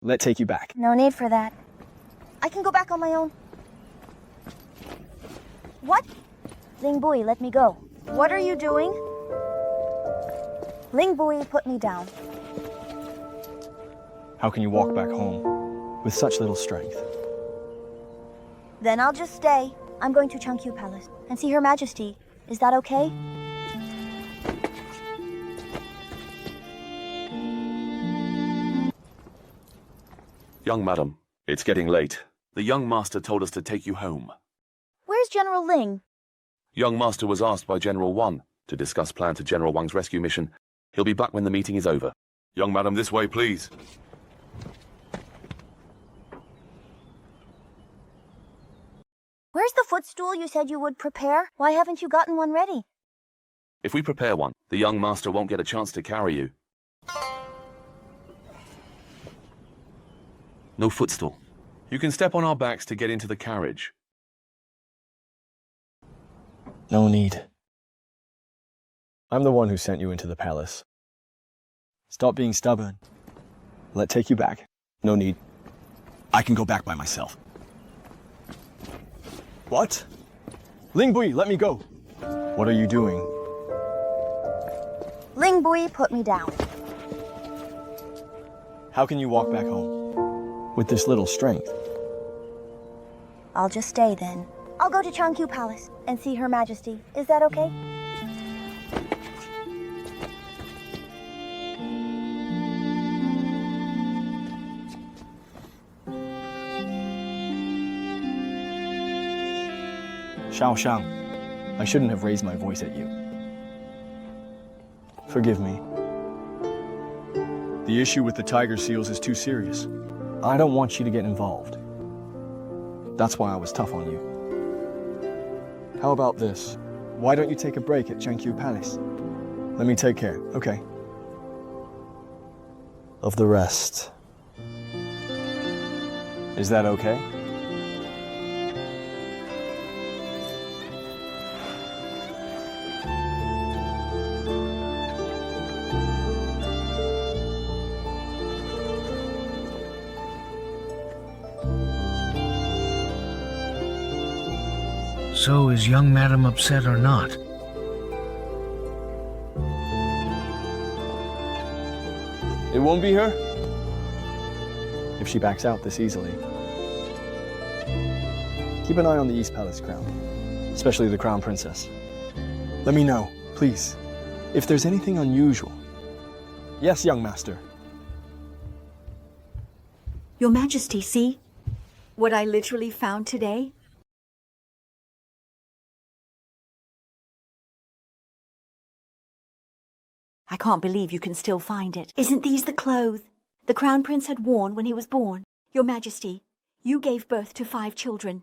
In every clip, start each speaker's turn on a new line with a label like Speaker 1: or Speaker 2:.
Speaker 1: Let's take you back.
Speaker 2: No need for that. I can go back on my own. What? Ling Bu Yi, let me go. What are you doing? Ling Bu Yi put me down.
Speaker 1: How can you walk back home with such little strength?
Speaker 2: Then I'll just stay. I'm going to Cheng Shao Palace and see Her Majesty. Is that okay?
Speaker 3: Young madam, it's getting late. The young master told us to take you home.
Speaker 2: Where's General Ling?
Speaker 3: Young master was asked by General Wan to discuss plan to General Wang's rescue mission. He'll be back when the meeting is over. Young madam, this way, please.
Speaker 2: Where's the footstool you said you would prepare? Why haven't you gotten one ready?
Speaker 3: If we prepare one, the young master won't get a chance to carry you. No footstool. You can step on our backs to get into the carriage.
Speaker 1: No need. I'm the one who sent you into the palace. Stop being stubborn. Let's take you back. No need. I can go back by myself. What? Ling Bu Yi, let me go. What are you doing?
Speaker 2: Ling Bu Yi put me down.
Speaker 1: How can you walk back home with this little strength?
Speaker 2: I'll just stay then. I'll go to Cheng Shao Palace and see Her Majesty. Is that okay?
Speaker 1: Shao Shang, I shouldn't have raised my voice at you. Forgive me. The issue with the tiger seals is too serious. I don't want you to get involved. That's why I was tough on you. How about this? Why don't you take a break at Cheng Shao Palace? Let me take care, okay? Of the rest. Is that okay?
Speaker 4: So is young madam upset or not?
Speaker 1: It won't be her? If she backs out this easily. Keep an eye on the East Palace crown, especially the Crown Princess. Let me know, please, if there's anything unusual. Yes, young master.
Speaker 5: Your Majesty, see? What I literally found today? I can't believe you can still find it. Isn't these the clothes the Crown Prince had worn when he was born? Your Majesty, you gave birth to 5 children,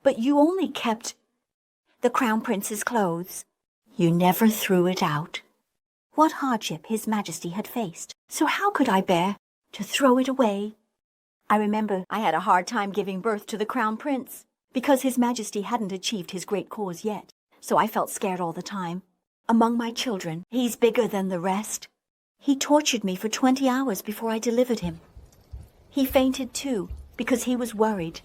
Speaker 5: but you only kept the Crown Prince's clothes. You never threw it out. What hardship His Majesty had faced. So how could I bear to throw it away? I remember I had a hard time giving birth to the Crown Prince because His Majesty hadn't achieved his great cause yet, so I felt scared all the time. Among my children, he's bigger than the rest. He tortured me for 20 hours before I delivered him. He fainted too, because he was worried.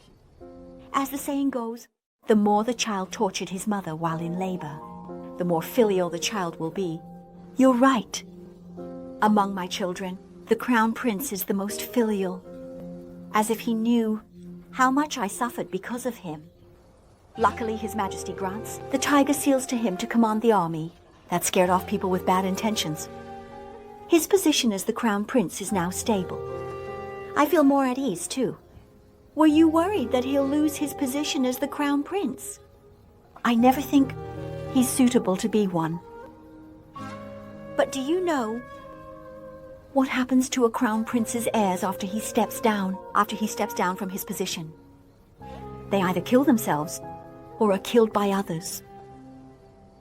Speaker 5: As the saying goes, the more the child tortured his mother while in labor, the more filial the child will be. You're right. Among my children, the Crown Prince is the most filial, as if he knew how much I suffered because of him. Luckily, His Majesty grants the tiger seals to him to command the army. That scared off people with bad intentions. His position as the Crown Prince is now stable. I feel more at ease, too. Were you worried that he'll lose his position as the Crown Prince? I never think he's suitable to be one. But do you know what happens to a Crown Prince's heirs after he steps down from his position? They either kill themselves or are killed by others.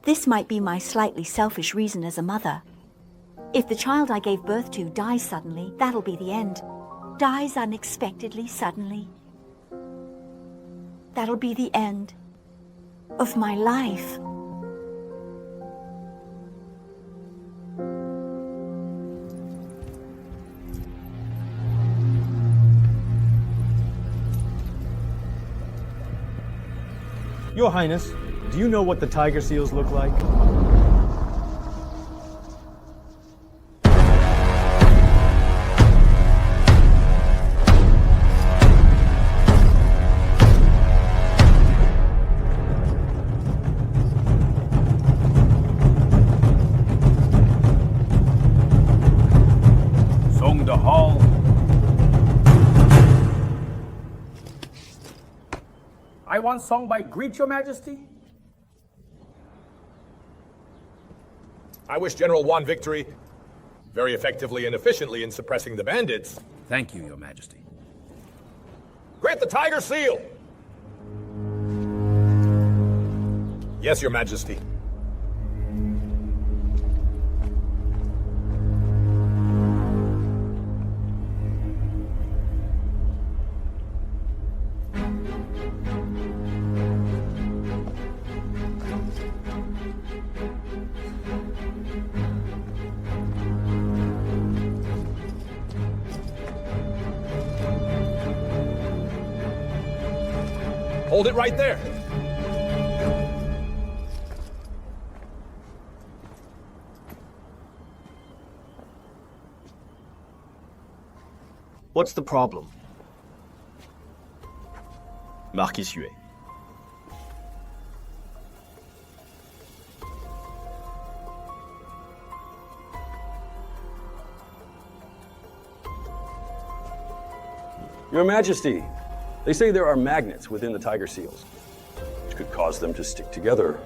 Speaker 5: This might be my slightly selfish reason as a mother. If the child I gave birth to dies suddenly, that'll be the end. Dies unexpectedly, suddenly. That'll be the end of my life.
Speaker 1: Your Highness, do you know what the tiger seals look like?
Speaker 6: Song the hall. I want song by Greet Your Majesty.
Speaker 7: I wish General Wan victory very effectively and efficiently in suppressing the bandits.
Speaker 6: Thank you, Your Majesty.
Speaker 7: Grant the Tiger Seal! Yes, Your Majesty. Hold it right there.
Speaker 1: What's the problem? Marquis Yue.
Speaker 8: Your Majesty, they say there are magnets within the tiger seals, which could cause them to stick together.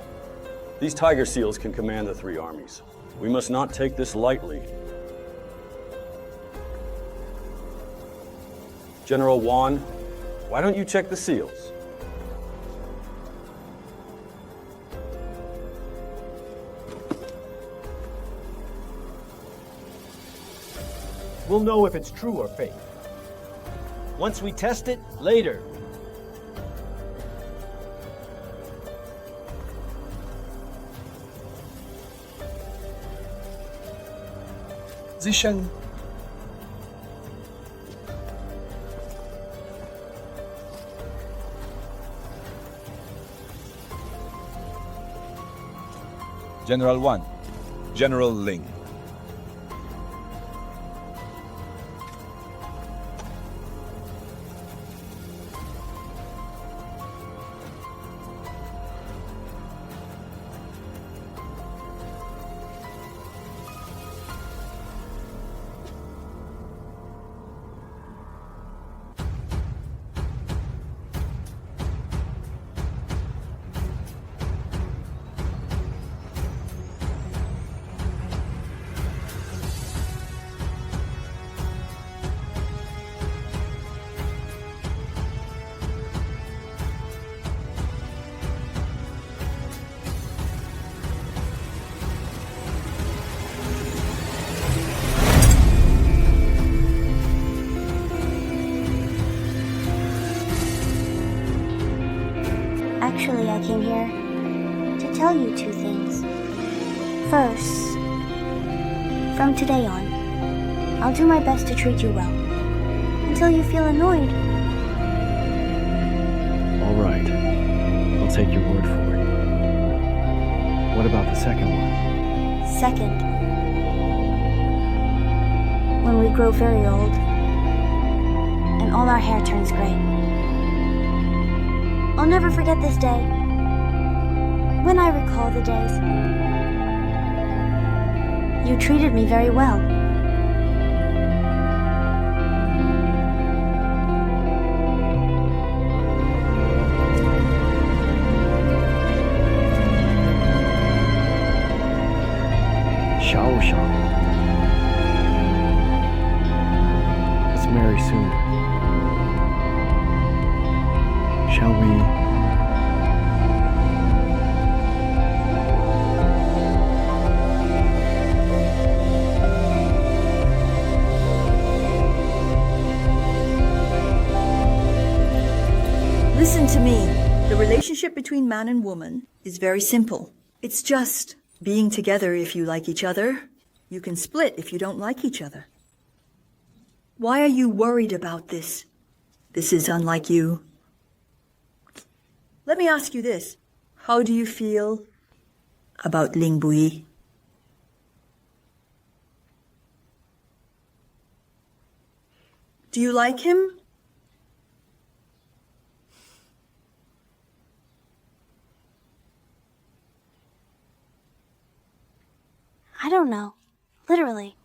Speaker 8: These tiger seals can command the three armies. We must not take this lightly. General Wan, why don't you check the seals?
Speaker 1: We'll know if it's true or fake. Once we test it, later. Zishan.
Speaker 9: General Wan, General Ling.
Speaker 2: Actually, I came here to tell you two things. First, from today on, I'll do my best to treat you well, until you feel annoyed.
Speaker 1: All right. I'll take your word for it. What about the second one?
Speaker 2: Second, when we grow very old, and all our hair turns gray. I'll never forget this day. When I recall the days, you treated me very well.
Speaker 1: Shao Shang. Let's marry soon. Shall we?
Speaker 10: Listen to me. The relationship between man and woman is very simple. It's just being together if you like each other. You can split if you don't like each other. Why are you worried about this? This is unlike you. Let me ask you this. How do you feel about Ling Bu Yi? Do you like him?
Speaker 2: I don't know. Literally.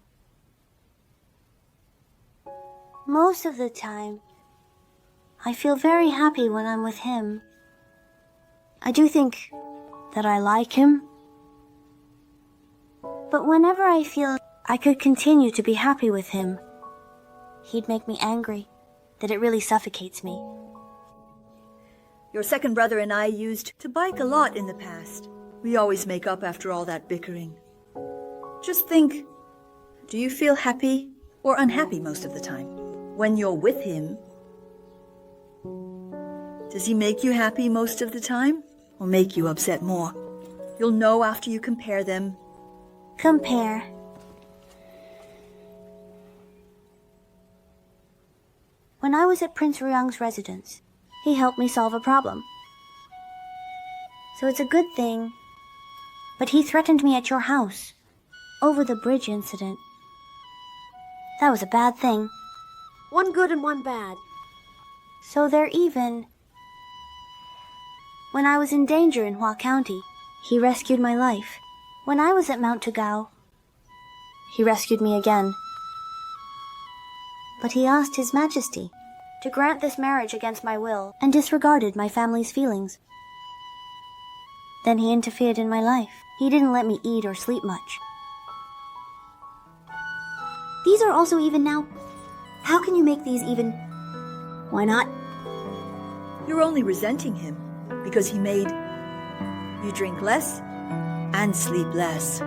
Speaker 2: Most of the time, I feel very happy when I'm with him. I do think that I like him. But whenever I feel I could continue to be happy with him, he'd make me angry, that it really suffocates me.
Speaker 10: Your second brother and I used to bike a lot in the past. We always make up after all that bickering. Just think, do you feel happy or unhappy most of the time? When you're with him, does he make you happy most of the time or make you upset more? You'll know after you compare them.
Speaker 2: Compare. When I was at Prince Ruyang's residence, he helped me solve a problem. So it's a good thing. But he threatened me at your house over the bridge incident. That was a bad thing. One good and one bad. So they're even. When I was in danger in Hua County, he rescued my life. When I was at Mount Tagao, he rescued me again. But he asked His Majesty to grant this marriage against my will and disregarded my family's feelings. Then he interfered in my life. He didn't let me eat or sleep much. These are also even now. How can you make these even? Why not?
Speaker 10: You're only resenting him because he made you drink less and sleep less.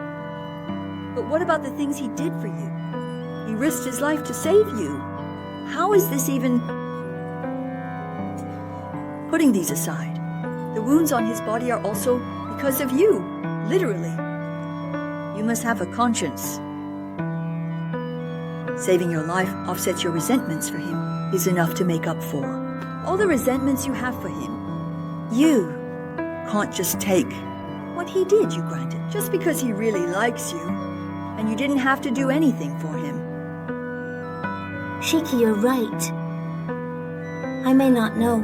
Speaker 10: But what about the things he did for you? He risked his life to save you. How is this even? Putting these aside, the wounds on his body are also because of you, literally. You must have a conscience. Saving your life offsets your resentments for him is enough to make up for all the resentments you have for him. You can't just take what he did, you granted, just because he really likes you, and you didn't have to do anything for him.
Speaker 2: Shiki, you're right. I may not know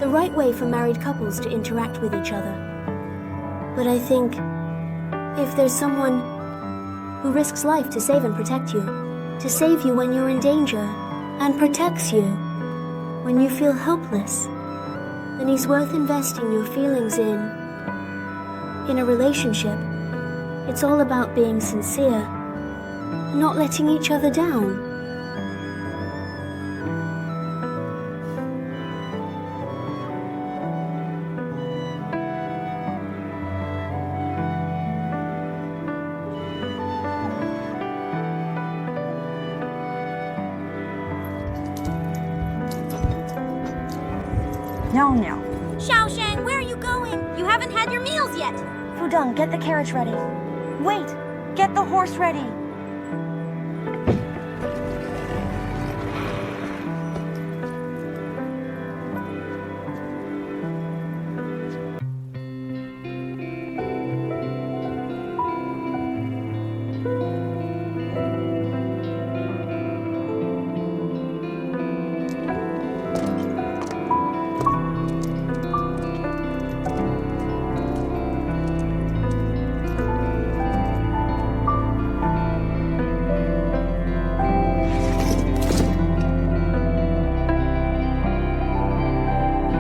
Speaker 2: the right way for married couples to interact with each other. But I think if there's someone who risks life to save and protect you, to save you when you're in danger, and protects you when you feel helpless, then he's worth investing your feelings in. In a relationship, it's all about being sincere, and not letting each other down.
Speaker 10: No.
Speaker 2: Shao Shang, where are you going? You haven't had your meals yet. Fudong, get the carriage ready. Wait, get the horse ready.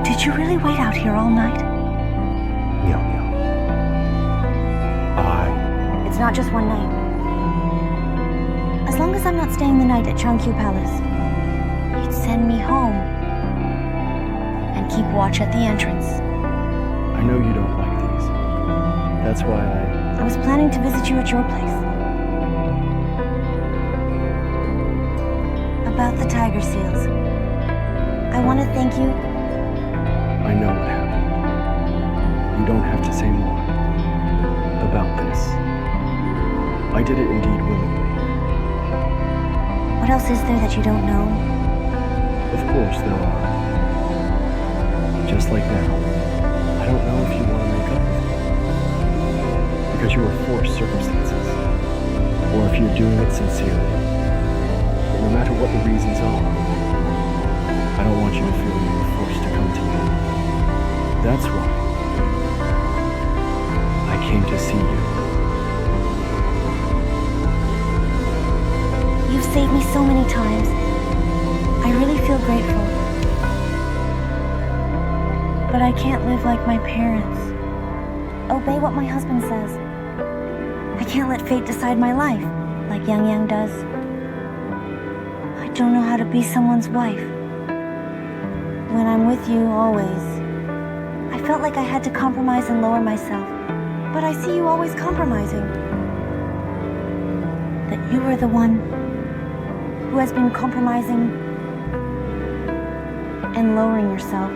Speaker 2: Did you really wait out here all night?
Speaker 1: Meow.
Speaker 2: It's not just one night. As long as I'm not staying the night at Changqiu Palace, you'd send me home and keep watch at the entrance.
Speaker 1: I know you don't like these. That's why
Speaker 2: I was planning to visit you at your place. About the tiger seals. I want to thank you.
Speaker 1: I know what happened. You don't have to say more about this. I did it indeed willingly.
Speaker 2: What else is there that you don't know?
Speaker 1: Of course there are. Just like now. don't know if you want to make up with me. Because you were forced circumstances. Or if you're doing it sincerely. But no matter what the reasons are, I don't want you to feel you were forced to come to me. That's why I came to see you.
Speaker 2: You've saved me so many times. I really feel grateful. But I can't live like my parents. Obey what my husband says. I can't let fate decide my life, like Yang Yang does. I don't know how to be someone's wife. When I'm with you, always. I felt like I had to compromise and lower myself. But I see you always compromising. That you are the one who has been compromising and lowering yourself.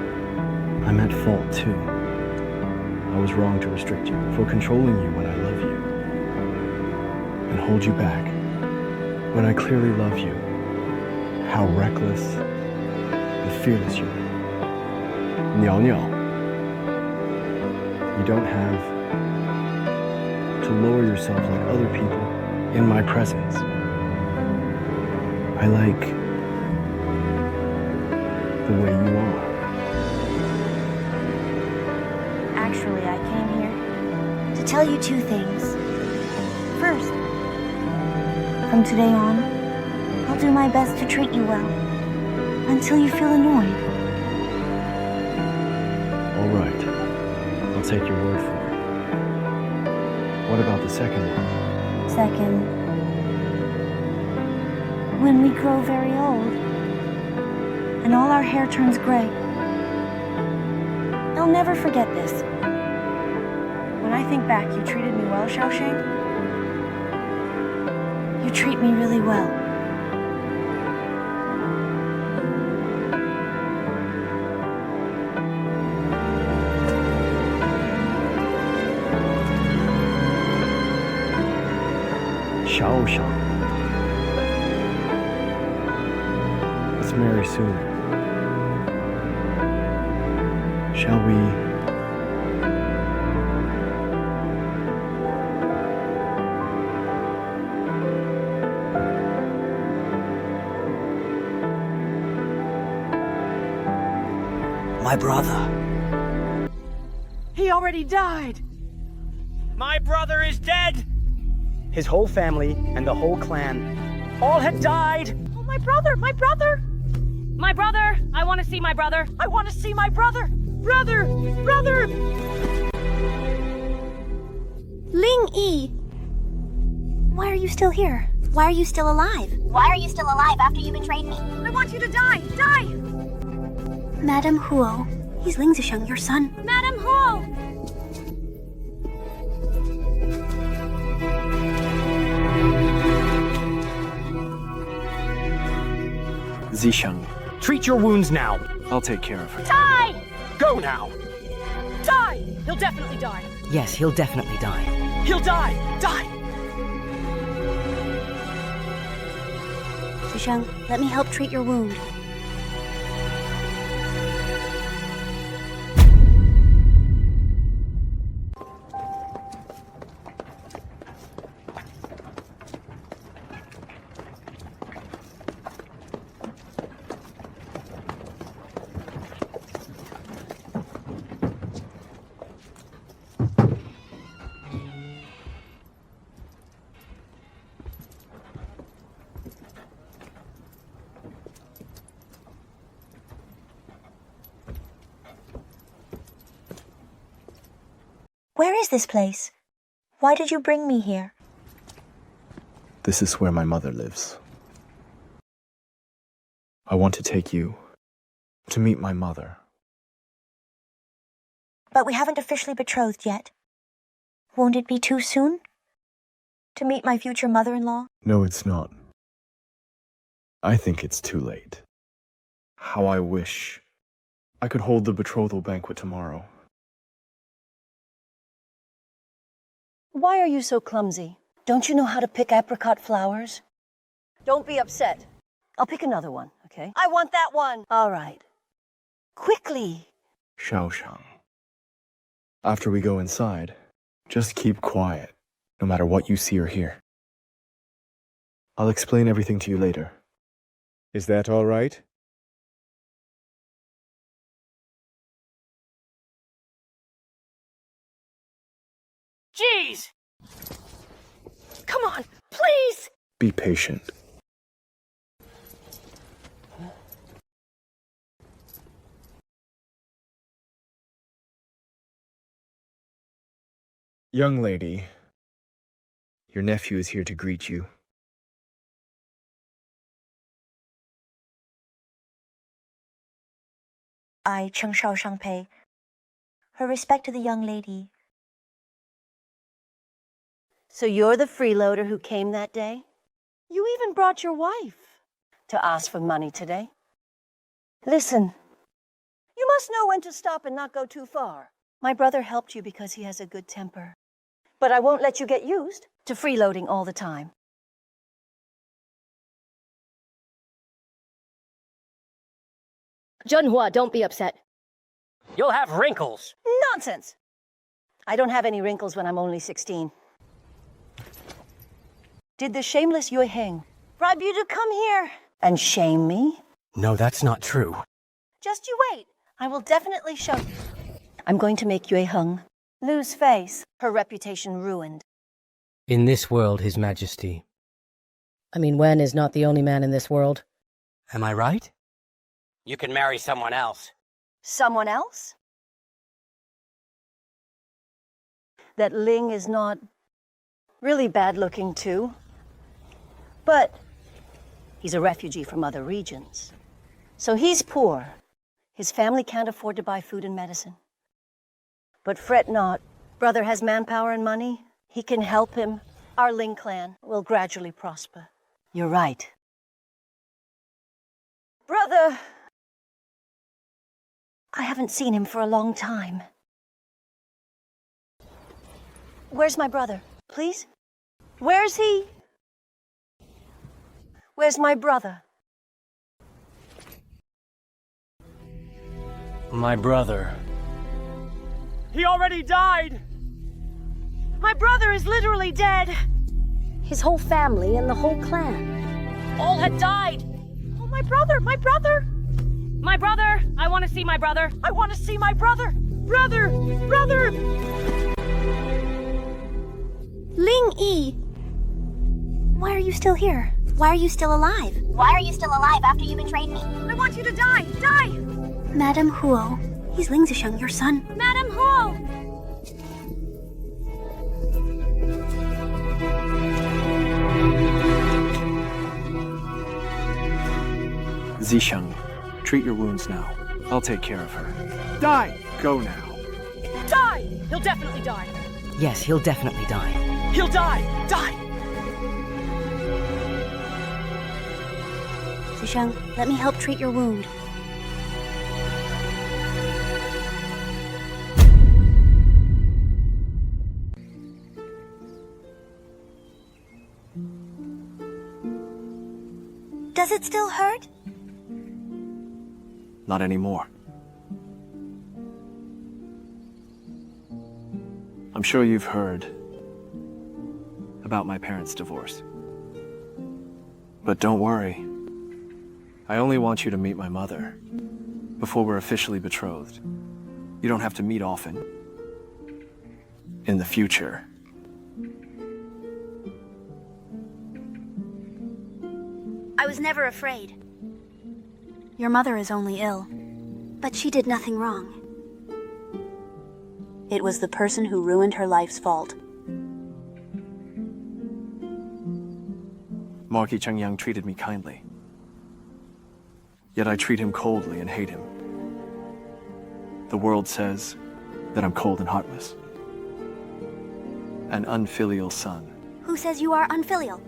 Speaker 1: I'm at fault, too. I was wrong to restrict you, for controlling you when I love you. And hold you back when I clearly love you. How reckless and fearless you are. Niao Niao. You don't have to lower yourself like other people in my presence. I like the way you are.
Speaker 2: Actually, I came here to tell you two things. First, from today on, I'll do my best to treat you well, until you feel annoyed.
Speaker 1: All right. I'll take your word for it. What about the second one?
Speaker 2: Second, when we grow very old, and all our hair turns gray, I'll never forget this. When I think back, you treated me well, Shao Shang. You treat me really well.
Speaker 1: Shao Shang. Let's marry soon. Shall we?
Speaker 11: My brother.
Speaker 12: He already died.
Speaker 11: My brother is dead. His whole family and the whole clan all had died.
Speaker 12: Oh, my brother, my brother. My brother. I want to see my brother. I want to see my brother. Brother, brother.
Speaker 2: Ling Yi! Why are you still here? Why are you still alive?
Speaker 13: Why are you still alive after you betrayed me?
Speaker 12: I want you to die. Die!
Speaker 2: Madame Huo, he's Ling Zisheng, your son.
Speaker 12: Madame Huo!
Speaker 1: Zisheng.
Speaker 11: Treat your wounds now.
Speaker 1: I'll take care of her.
Speaker 12: Die!
Speaker 11: Go now.
Speaker 12: Die! He'll definitely die.
Speaker 11: Yes, he'll definitely die.
Speaker 12: He'll die! Die!
Speaker 2: Zisheng, let me help treat your wound. Where is this place? Why did you bring me here?
Speaker 1: This is where my mother lives. I want to take you to meet my mother.
Speaker 2: But we haven't officially betrothed yet. Won't it be too soon? To meet my future mother-in-law?
Speaker 1: No, it's not. I think it's too late. How I wish I could hold the betrothal banquet tomorrow.
Speaker 10: Why are you so clumsy? Don't you know how to pick apricot flowers? Don't be upset. I'll pick another one, okay? I want that one! All right. Quickly!
Speaker 1: Shao Shang. After we go inside, just keep quiet, no matter what you see or hear. I'll explain everything to you later. Is that all right?
Speaker 12: Jeez! Come on, please!
Speaker 1: Be patient. Young lady, your nephew is here to greet you.
Speaker 5: I, Cheng Shao Shang, pay her respect to the young lady.
Speaker 14: So you're the freeloader who came that day? You even brought your wife to ask for money today. Listen, you must know when to stop and not go too far. My brother helped you because he has a good temper. But I won't let you get used to freeloading all the time.
Speaker 12: Junhua, don't be upset. You'll have wrinkles.
Speaker 14: Nonsense! I don't have any wrinkles when I'm only 16. Did the shameless Yue Heng bribe you to come here and shame me?
Speaker 11: No, that's not true.
Speaker 14: Just you wait. I will definitely show you. I'm going to make Yue Heng lose face, her reputation ruined.
Speaker 11: In this world, His Majesty.
Speaker 12: I mean, Wen is not the only man in this world.
Speaker 11: Am I right?
Speaker 15: You can marry someone else.
Speaker 14: Someone else? That Ling is not really bad looking too. But he's a refugee from other regions. So he's poor. His family can't afford to buy food and medicine. But fret not. Brother has manpower and money. He can help him. Our Ling clan will gradually prosper. You're right. Brother! I haven't seen him for a long time. Where's my brother? Please? Where's he? Where's my brother?
Speaker 11: My brother.
Speaker 12: He already died! My brother is literally dead!
Speaker 2: His whole family and the whole clan.
Speaker 12: All had died! Oh, my brother! My brother! My brother! I want to see my brother! I want to see my brother! Brother! Brother!
Speaker 2: Ling Yi! Why are you still here? Why are you still alive?
Speaker 13: Why are you still alive after you betrayed me?
Speaker 12: I want you to die! Die!
Speaker 2: Madam Huo, he's Ling Zisheng, your son.
Speaker 12: Madam Huo!
Speaker 1: Zisheng, treat your wounds now. I'll take care of her. Die! Go now.
Speaker 12: Die! He'll definitely die!
Speaker 11: Yes, he'll definitely die.
Speaker 12: He'll die! Die!
Speaker 2: Zisheng, let me help treat your wound. Does it still hurt?
Speaker 1: Not anymore. I'm sure you've heard about my parents' divorce. But don't worry. I only want you to meet my mother before we're officially betrothed. You don't have to meet often. In the future.
Speaker 2: I was never afraid. Your mother is only ill, but she did nothing wrong. It was the person who ruined her life's fault.
Speaker 1: Marquis Chengyang treated me kindly. Yet I treat him coldly and hate him. The world says that I'm cold and heartless. An unfilial son.
Speaker 2: Who says you are unfilial?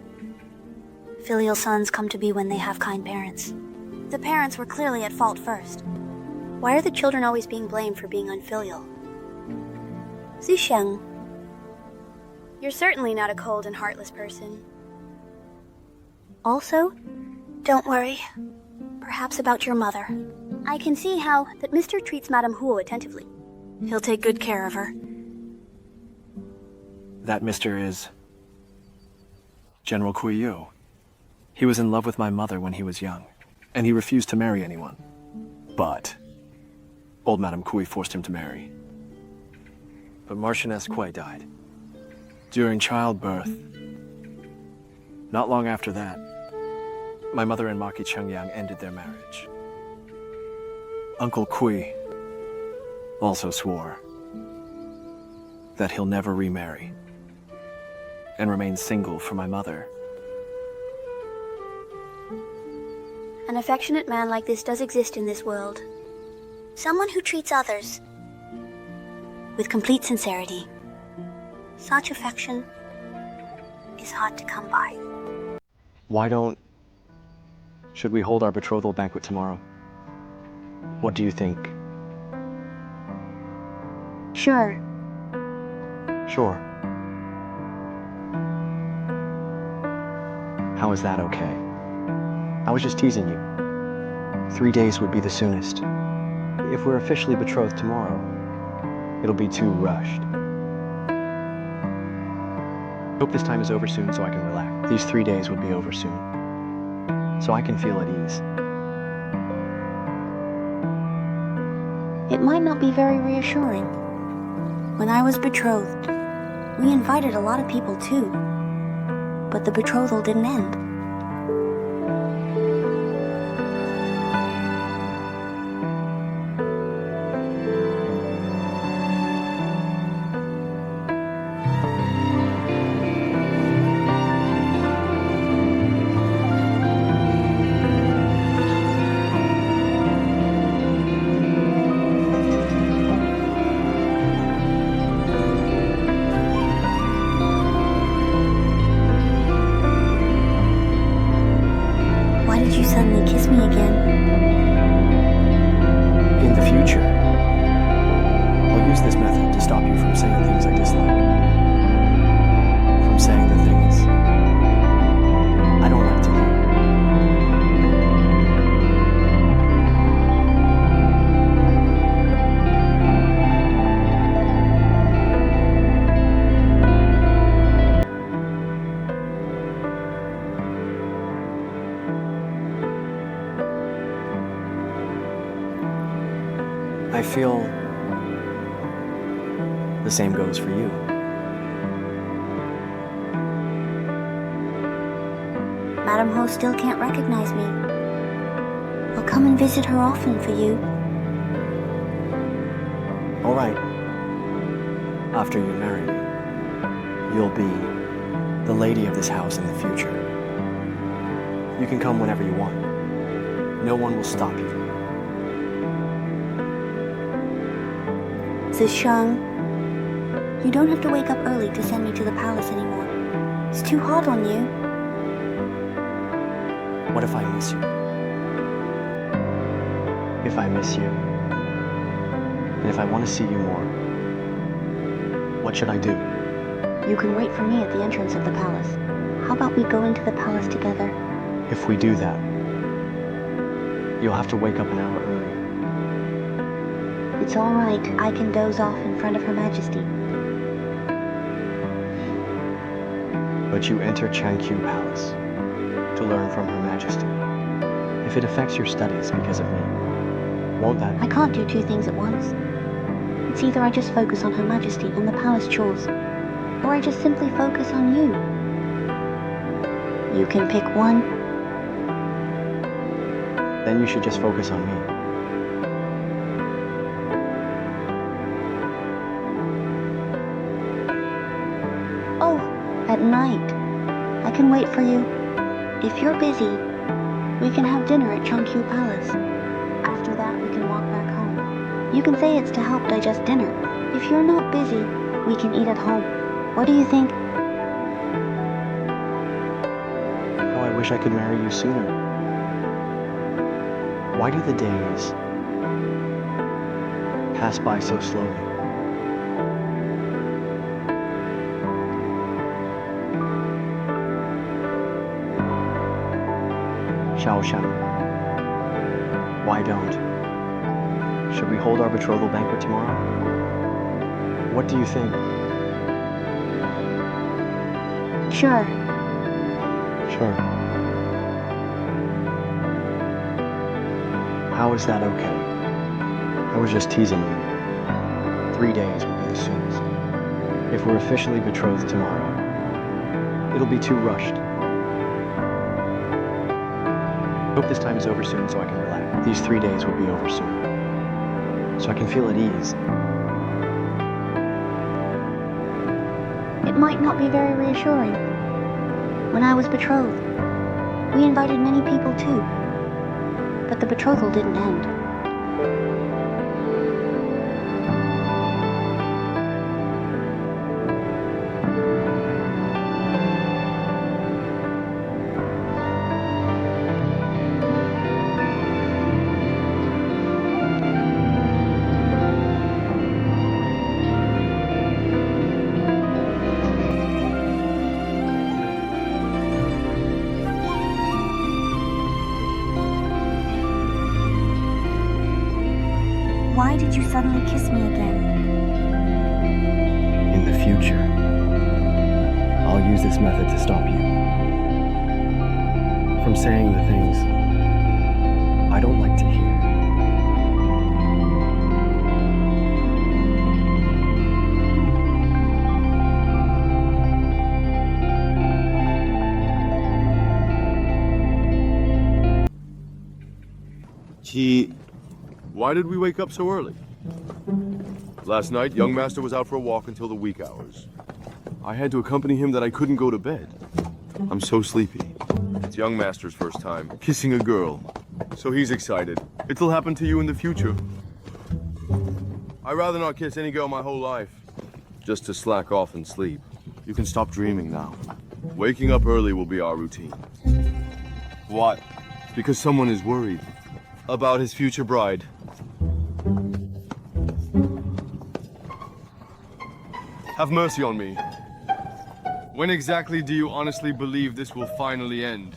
Speaker 2: Filial sons come to be when they have kind parents. The parents were clearly at fault first. Why are the children always being blamed for being unfilial? Zisheng, you're certainly not a cold and heartless person. Also, don't worry. Perhaps about your mother. I can see how that Mr. treats Madame Huo attentively. He'll take good care of her.
Speaker 1: That Mr. is General Kuiyu. He was in love with my mother when he was young, and he refused to marry anyone. But old Madame Kui forced him to marry. But Marchioness Kui died during childbirth. Not long after that, my mother and Maki Chengyang ended their marriage. Uncle Kui also swore that he'll never remarry and remain single for my mother.
Speaker 2: An affectionate man like this does exist in this world. Someone who treats others with complete sincerity. Such affection is hard to come by.
Speaker 1: Should we hold our betrothal banquet tomorrow? What do you think?
Speaker 2: Sure.
Speaker 1: Sure. How is that okay? I was just teasing you. 3 days would be the soonest. If we're officially betrothed tomorrow, it'll be too rushed. Hope this time is over soon so I can relax. These 3 days would be over soon, so I can feel at ease.
Speaker 2: It might not be very reassuring. When I was betrothed, we invited a lot of people too, but the betrothal didn't end. Suddenly kiss me again.
Speaker 1: In the future, I'll use this method to stop you from saying things I dislike. From saying the things I don't like to hear. I feel the same goes for you.
Speaker 2: Madame Ho still can't recognize me. I'll come and visit her often for you.
Speaker 1: All right. After you marry me, you'll be the lady of this house in the future. You can come whenever you want. No one will stop you.
Speaker 2: Mrs. Shang, you don't have to wake up early to send me to the palace anymore. It's too hard on you.
Speaker 1: What if I miss you? If I miss you, and if I want to see you more, what should I do?
Speaker 2: You can wait for me at the entrance of the palace. How about we go into the palace together?
Speaker 1: If we do that, you'll have to wake up an hour early.
Speaker 2: It's all right. I can doze off in front of Her Majesty.
Speaker 1: But you enter Changqiu Palace to learn from Her Majesty. If it affects your studies because of me, won't that...
Speaker 2: I can't do two things at once. It's either I just focus on Her Majesty and the palace chores, or I just simply focus on you. You can pick one.
Speaker 1: Then you should just focus on me.
Speaker 2: Oh, at night. I can wait for you. If you're busy, we can have dinner at Changqiu Palace. After that, we can walk back home. You can say it's to help digest dinner. If you're not busy, we can eat at home. What do you think?
Speaker 1: How I wish I could marry you sooner. Why do the days pass by so slowly? Shao Shang, why don't Should we hold our betrothal banquet tomorrow? What do you think?
Speaker 2: Sure.
Speaker 1: Sure. How is that okay? I was just teasing you. 3 days will be the soonest. If we're officially betrothed tomorrow, it'll be too rushed. I hope this time is over soon so I can relax. These 3 days will be over soon. So I can feel at ease.
Speaker 2: It might not be very reassuring. When I was betrothed, we invited many people too. But the betrothal didn't end. Why did you suddenly kiss me again?
Speaker 1: In the future, I'll use this method to stop you from saying the things I don't like to hear.
Speaker 16: Why did we wake up so early? Last night, young master was out for a walk until the week hours. I had to accompany him that I couldn't go to bed. I'm so sleepy. It's young master's first time kissing a girl. So he's excited. It'll happen to you in the future. I'd rather not kiss any girl my whole life. Just to slack off and sleep. You can stop dreaming now. Waking up early will be our routine. What? Because someone is worried about his future bride. Have mercy on me. When exactly do you honestly believe this will finally end?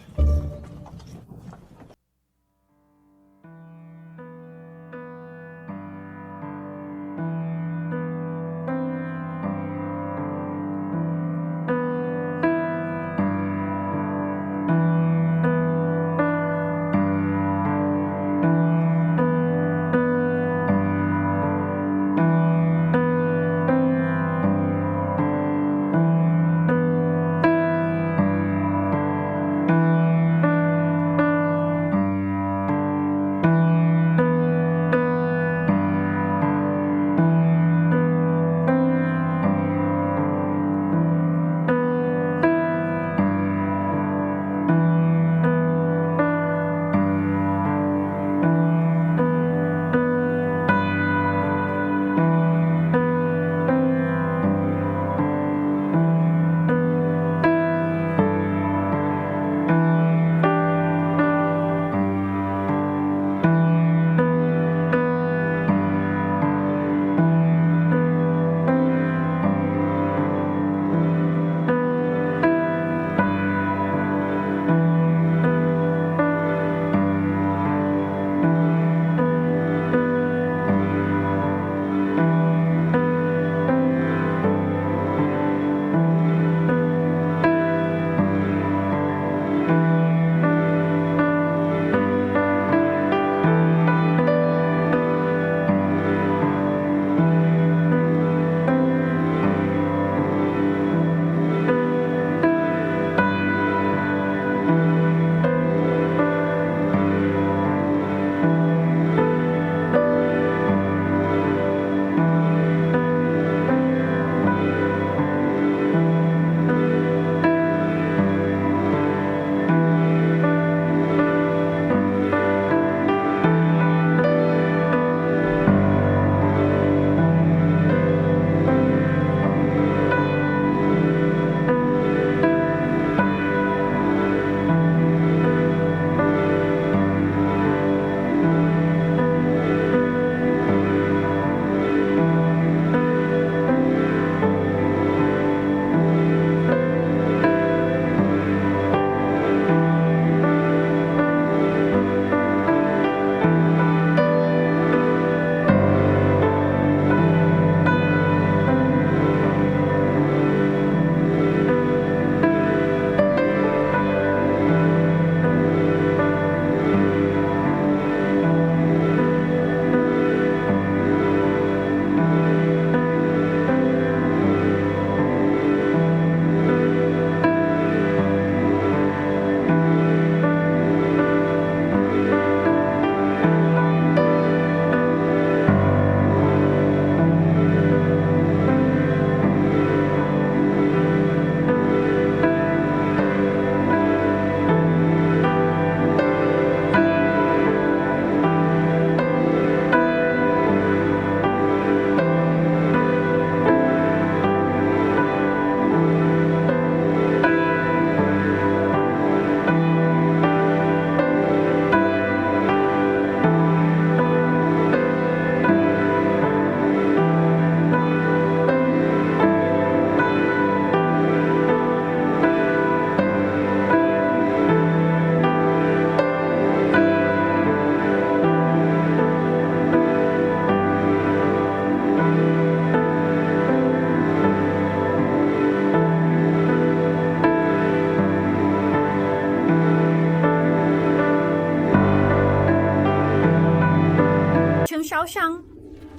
Speaker 12: Cheng Shao Shang.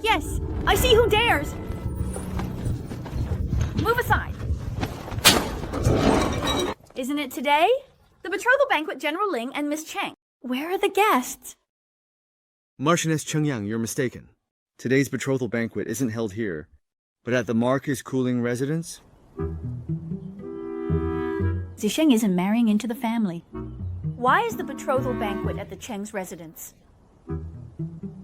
Speaker 12: Yes, I see who dares. Move aside. Isn't it today? The betrothal banquet, General Ling and Miss Cheng. Where are the guests?
Speaker 1: Marchioness Cheng Yang, you're mistaken. Today's betrothal banquet isn't held here, but at the Marcus Cooling residence.
Speaker 5: Zisheng isn't marrying into the family. Why is the betrothal banquet at the Cheng's residence?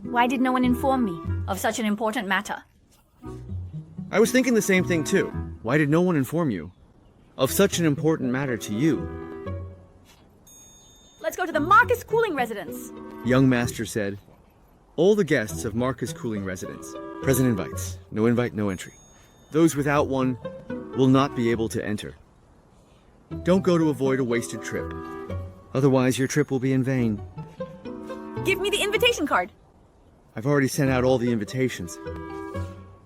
Speaker 5: Why did no one inform me of such an important matter?
Speaker 1: I was thinking the same thing too. Why did no one inform you of such an important matter to you?
Speaker 5: Let's go to the Marcus Cooling residence.
Speaker 1: Young Master said, all the guests of Marcus Cooling residence. Present invites. No invite, no entry. Those without one will not be able to enter. Don't go to avoid a wasted trip. Otherwise, your trip will be in vain.
Speaker 5: Give me the invitation card.
Speaker 1: I've already sent out all the invitations.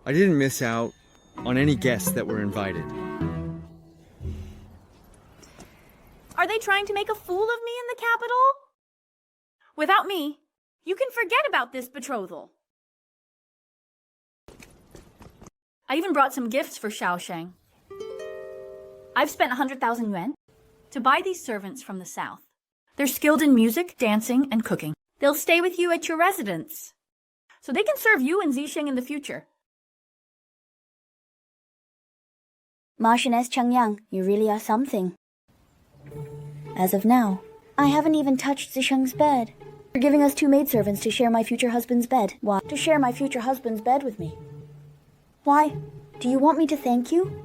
Speaker 1: I didn't miss out on any guests that were invited.
Speaker 5: Are they trying to make a fool of me in the capital? Without me, you can forget about this betrothal. I even brought some gifts for Shao Shang. I've spent 100,000 yuan to buy these servants from the south. They're skilled in music, dancing, and cooking. They'll stay with you at your residence, so they can serve you and Zisheng in the future.
Speaker 2: Marchioness Cheng Yang, you really are something. As of now, I haven't even touched Zisheng's bed. You're giving us 2 maidservants to share my future husband's bed. Why? To share my future husband's bed with me. Why? Do you want me to thank you?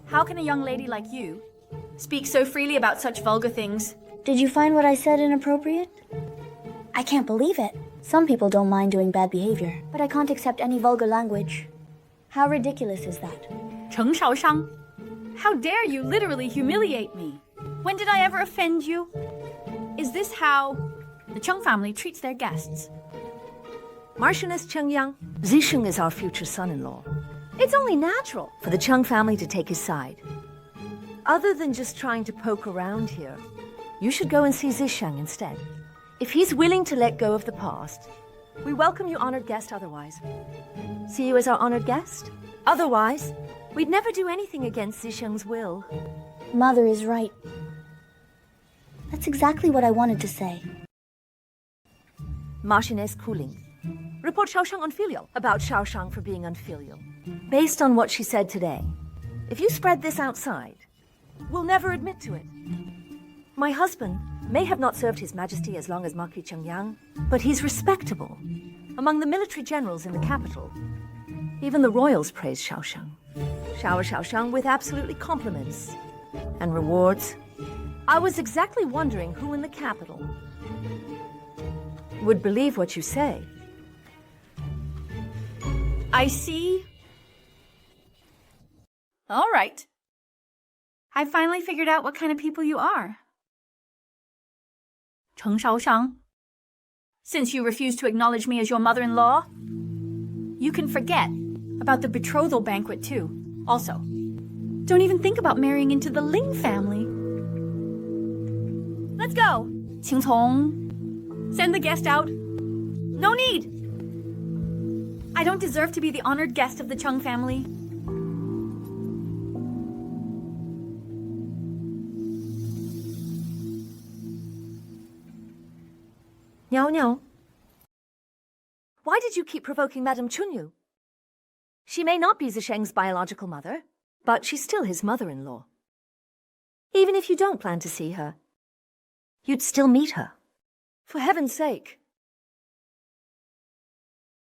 Speaker 5: How can a young lady like you speak so freely about such vulgar things?
Speaker 2: Did you find what I said inappropriate? I can't believe it. Some people don't mind doing bad behavior, but I can't accept any vulgar language. How ridiculous is that?
Speaker 5: Cheng Shao Shang, how dare you literally humiliate me? When did I ever offend you? Is this how the Cheng family treats their guests?
Speaker 17: Marchioness Cheng Yang, Zisheng is our future son-in-law. It's only natural for the Cheng family to take his side. Other than just trying to poke around here, you should go and see Zisheng instead. If he's willing to let go of the past, we welcome you, honored guest, otherwise. See you as our honored guest? Otherwise, we'd never do anything against Zisheng's will.
Speaker 2: Mother is right. That's exactly what I wanted to say.
Speaker 17: Marchioness Cooling. Report Shao Shang unfilial about Shao Shang for being unfilial. Based on what she said today, if you spread this outside, we'll never admit to it. My husband may have not served His Majesty as long as Marquis Cheng Yang, but he's respectable among the military generals in the capital. Even the royals praise Shao Shang. Shower Shao Shang with absolutely compliments and rewards. I was exactly wondering who in the capital would believe what you say.
Speaker 5: I see. All right. I finally figured out what kind of people you are. Cheng Shao Shang, since you refuse to acknowledge me as your mother-in-law, you can forget about the betrothal banquet too. Also, don't even think about marrying into the Ling family. Let's go. Qing Cong, send the guest out. No need. I don't deserve to be the honored guest of the Cheng family.
Speaker 17: Niao Niao, why did you keep provoking Madame Chunyu? She may not be Zisheng's biological mother, but she's still his mother-in-law. Even if you don't plan to see her, you'd still meet her. For heaven's sake.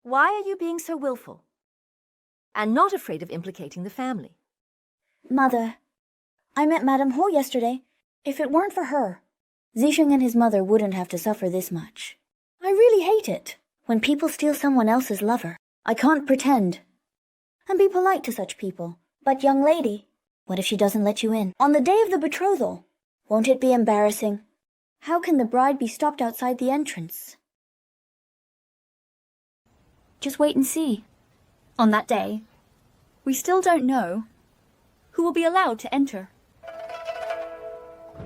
Speaker 17: Why are you being so willful? And not afraid of implicating the family?
Speaker 2: Mother, I met Madame Ho yesterday. If it weren't for her, Zisheng and his mother wouldn't have to suffer this much. I really hate it when people steal someone else's lover. I can't pretend and be polite to such people. But young lady, what if she doesn't let you in? On the day of the betrothal, won't it be embarrassing? How can the bride be stopped outside the entrance?
Speaker 5: Just wait and see. On that day, we still don't know who will be allowed to enter.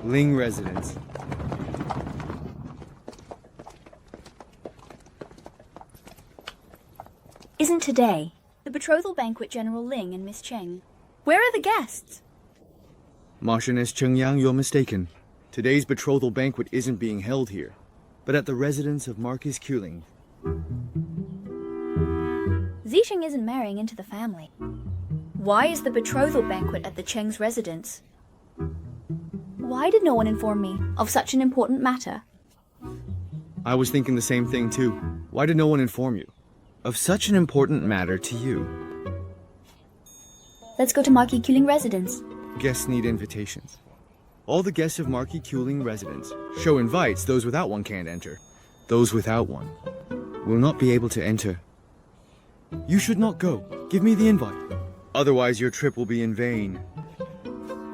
Speaker 1: Ling residence.
Speaker 18: Isn't today the betrothal banquet General Ling and Miss Cheng? Where are the guests?
Speaker 1: Marchioness Cheng Yang, you're mistaken. Today's betrothal banquet isn't being held here, but at the residence of Marquis Kuling.
Speaker 18: Zixing isn't marrying into the family. Why is the betrothal banquet at the Cheng's residence? Why did no one inform me of such an important matter?
Speaker 1: I was thinking the same thing too. Why did no one inform you of such an important matter to you?
Speaker 18: Let's go to Marquis Kuling residence.
Speaker 1: Guests need invitations. All the guests of Marquis Kuling residence show invites. Those without one can't enter. Those without one will not be able to enter. You should not go. Give me the invite. Otherwise, your trip will be in vain.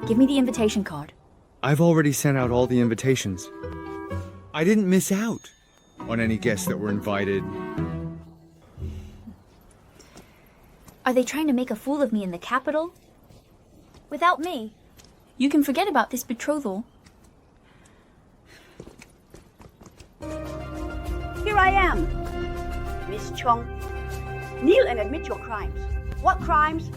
Speaker 18: Give me the invitation card.
Speaker 1: I've already sent out all the invitations. I didn't miss out on any guests that were invited.
Speaker 18: Are they trying to make a fool of me in the capital? Without me, you can forget about this betrothal.
Speaker 19: Here I am, Miss Chong. Kneel and admit your crimes. What crimes?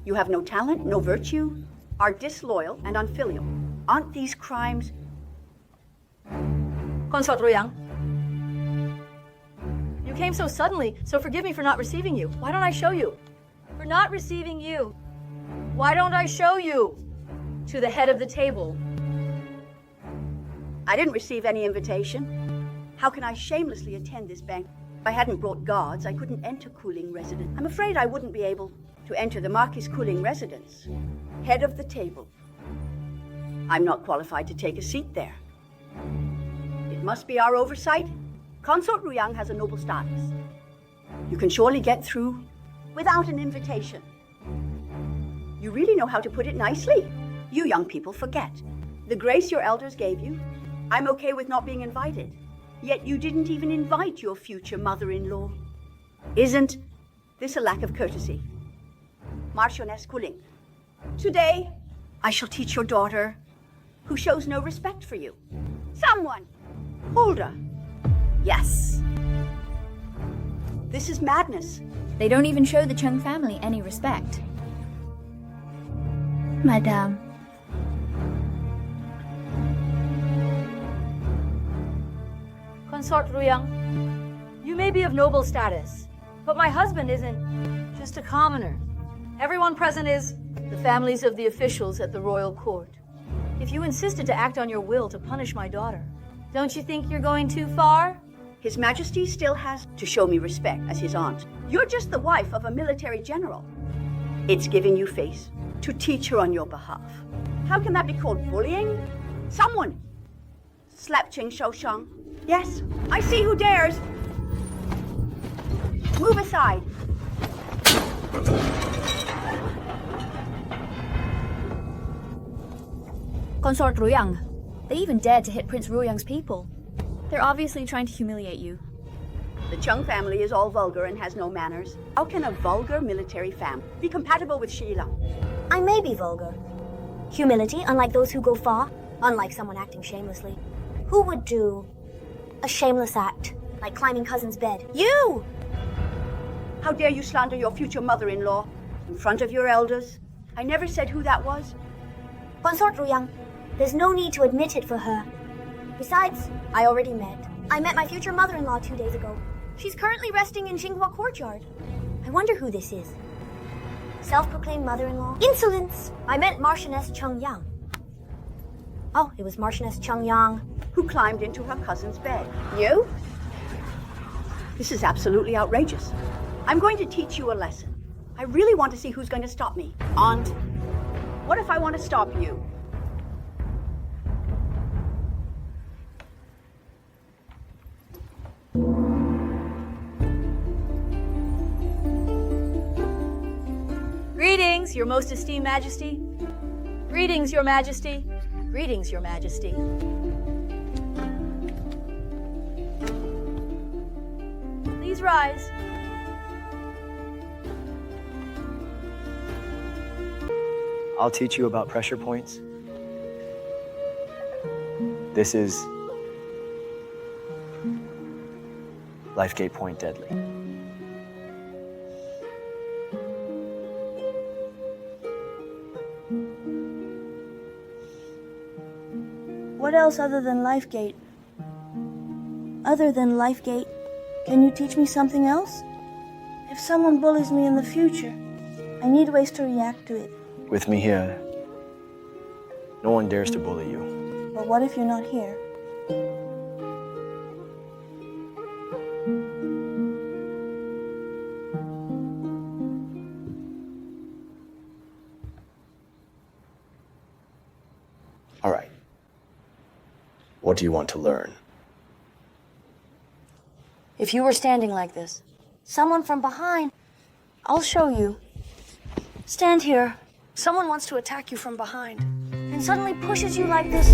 Speaker 19: You have no talent, no virtue, are disloyal and unfilial. Aren't these crimes?
Speaker 10: Consort Ruyang. You came so suddenly, so forgive me for not receiving you. Why don't I show you? For not receiving you. Why don't I show you? To the head of the table.
Speaker 19: I didn't receive any invitation. How can I shamelessly attend this banquet? If I hadn't brought guards, I couldn't enter Kuling residence. I'm afraid I wouldn't be able to enter the Marquis Kuling residence. Head of the table. I'm not qualified to take a seat there. It must be our oversight. Consort Ruyang has a noble status. You can surely get through without an invitation. You really know how to put it nicely. You young people forget. The grace your elders gave you, I'm okay with not being invited. Yet you didn't even invite your future mother-in-law. Isn't this a lack of courtesy? Marchioness Kuling, today I shall teach your daughter, who shows no respect for you. Someone, hold her. Yes. This is madness.
Speaker 18: They don't even show the Cheng family any respect. Madame.
Speaker 10: Consort Ruyang, you may be of noble status, but my husband isn't just a commoner. Everyone present is the families of the officials at the royal court. If you insisted to act on your will to punish my daughter, don't you think you're going too far?
Speaker 19: His Majesty still has to show me respect as his aunt. You're just the wife of a military general. It's giving you face to teach her on your behalf. How can that be called bullying? Someone slap Cheng Shao Shang. Yes, I see who dares. Move aside.
Speaker 18: Consort Ruyang. They even dared to hit Prince Ruyang's people. They're obviously trying to humiliate you.
Speaker 19: The Cheng family is all vulgar and has no manners. How can a vulgar military family be compatible with Sheila?
Speaker 2: I may be vulgar. Humility, unlike those who go far, unlike someone acting shamelessly. Who would do a shameless act, like climbing cousin's bed? You!
Speaker 19: How dare you slander your future mother-in-law in front of your elders? I never said who that was.
Speaker 2: Consort Ruyang, there's no need to admit it for her. Besides, I already met. I met my future mother-in-law 2 days ago. She's currently resting in Xinghua courtyard. I wonder who this is. Self-proclaimed mother-in-law? Insolence! I meant Marchioness Cheng Yang. Oh, it was Marchioness Cheng Yang.
Speaker 19: Who climbed into her cousin's bed. You? This is absolutely outrageous. I'm going to teach you a lesson. I really want to see who's going to stop me. Aunt, what if I want to stop you?
Speaker 10: Greetings, your most esteemed Majesty. Greetings, your Majesty. Greetings, your Majesty. Please rise.
Speaker 20: I'll teach you about pressure points. Lifegate Point deadly.
Speaker 2: What else other than Lifegate? Other than Lifegate, can you teach me something else? If someone bullies me in the future, I need ways to react to it.
Speaker 20: With me here, no one dares to bully you.
Speaker 2: But what if you're not here?
Speaker 20: All right. What do you want to learn?
Speaker 2: If you were standing like this, someone from behind, I'll show you. Stand here. Someone wants to attack you from behind, and suddenly pushes you like this.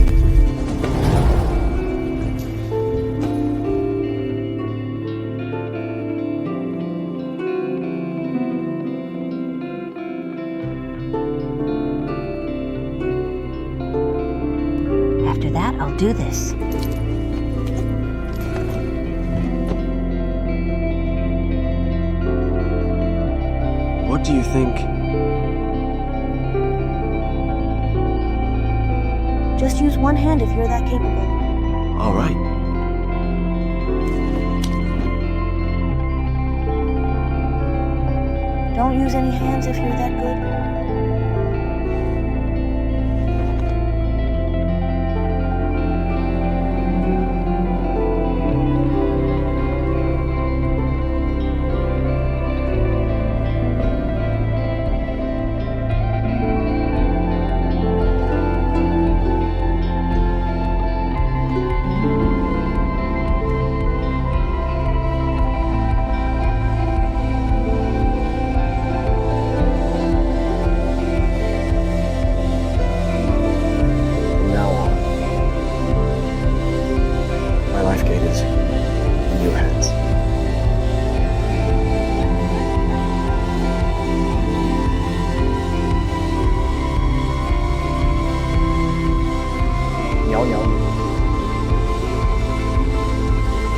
Speaker 14: After that, I'll do this.
Speaker 20: What do you think?
Speaker 2: Just use one hand if you're that capable.
Speaker 20: All right.
Speaker 2: Don't use any hands if you're that good.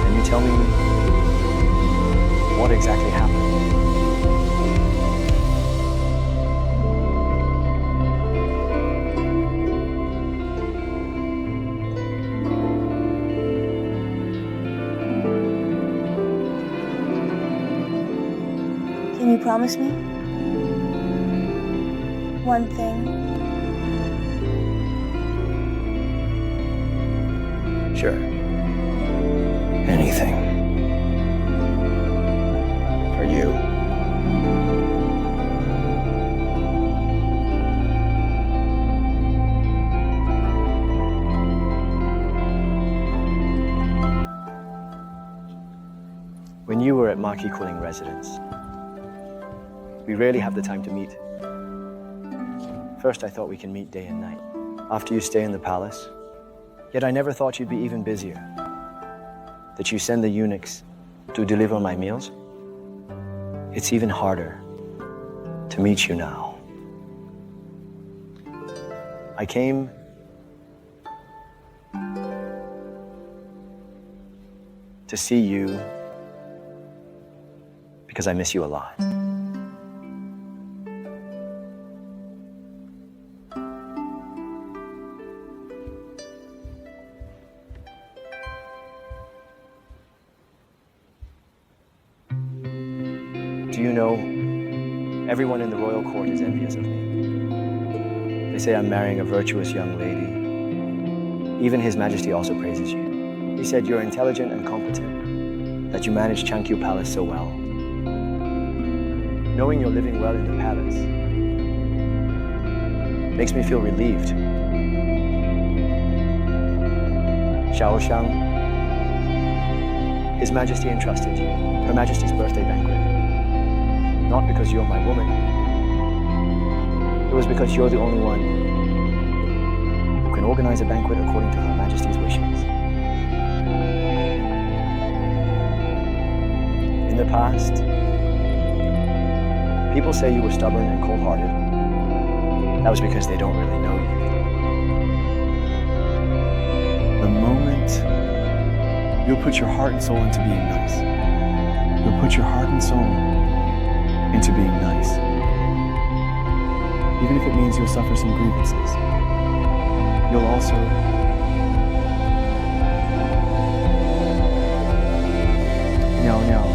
Speaker 20: Can you tell me what exactly happened?
Speaker 2: Can you promise me one thing?
Speaker 20: Sure. Anything. For you. When you were at Maki Cooling Residence, we rarely have the time to meet. First, I thought we can meet day and night. After you stay in the palace, yet I never thought you'd be even busier. That you send the eunuchs to deliver my meals? It's even harder to meet you now. I came to see you because I miss you a lot. Do you know, everyone in the royal court is envious of me. They say I'm marrying a virtuous young lady. Even His Majesty also praises you. He said you're intelligent and competent, that you manage Changqiu Palace so well. Knowing you're living well in the palace makes me feel relieved. Shao Shang, His Majesty entrusted you, Her Majesty's birthday banquet. Not because you're my woman. It was because you're the only one who can organize a banquet according to Her Majesty's wishes. In the past, people say you were stubborn and cold-hearted. That was because they don't really know you. The moment you'll put your heart and soul into being nice,
Speaker 1: You'll put your heart and soul into being nice. Even if it means you'll suffer some grievances. You'll also Niao Niao.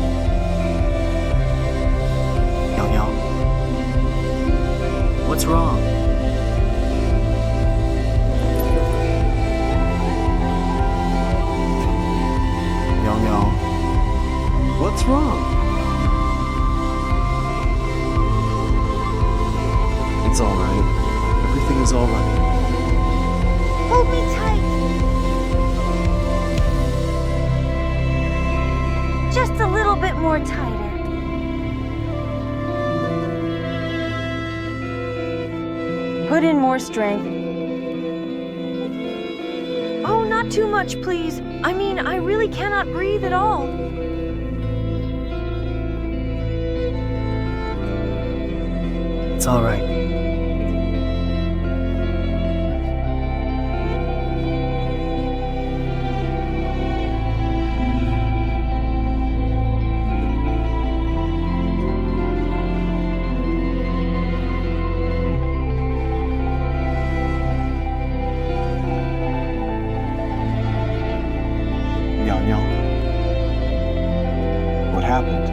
Speaker 1: Niao Niao. What's wrong? Niao Niao. What's wrong? It's all right. Everything is all right.
Speaker 2: Hold me tight. Just a little bit more tighter.
Speaker 12: Put in more strength. Oh, not too much, please. I mean, I really cannot breathe at all.
Speaker 1: It's all right. Niao Niao. What happened?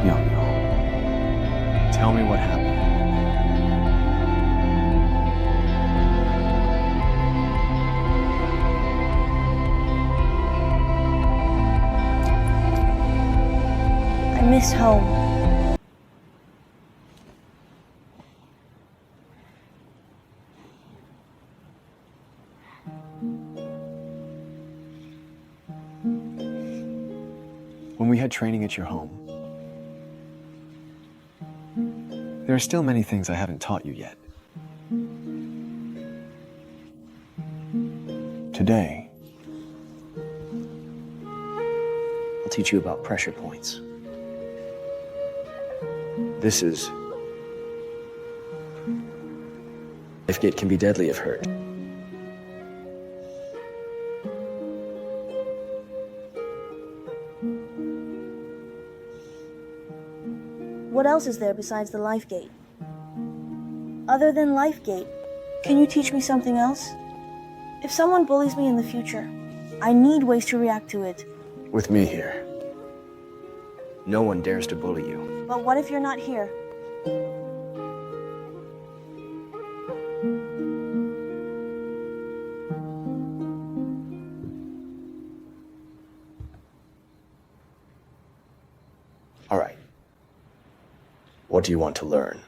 Speaker 1: Niao Niao. Tell me what happened.
Speaker 2: I miss home.
Speaker 1: When we had training at your home, there are still many things I haven't taught you yet. Today, I'll teach you about pressure points. This is... Lifegate can be deadly if hurt.
Speaker 2: What else is there besides the life gate? Other than life gate, can you teach me something else? If someone bullies me in the future, I need ways to react to it.
Speaker 1: With me here, no one dares to bully you.
Speaker 2: But what if you're not here?
Speaker 1: All right. What do you want to learn?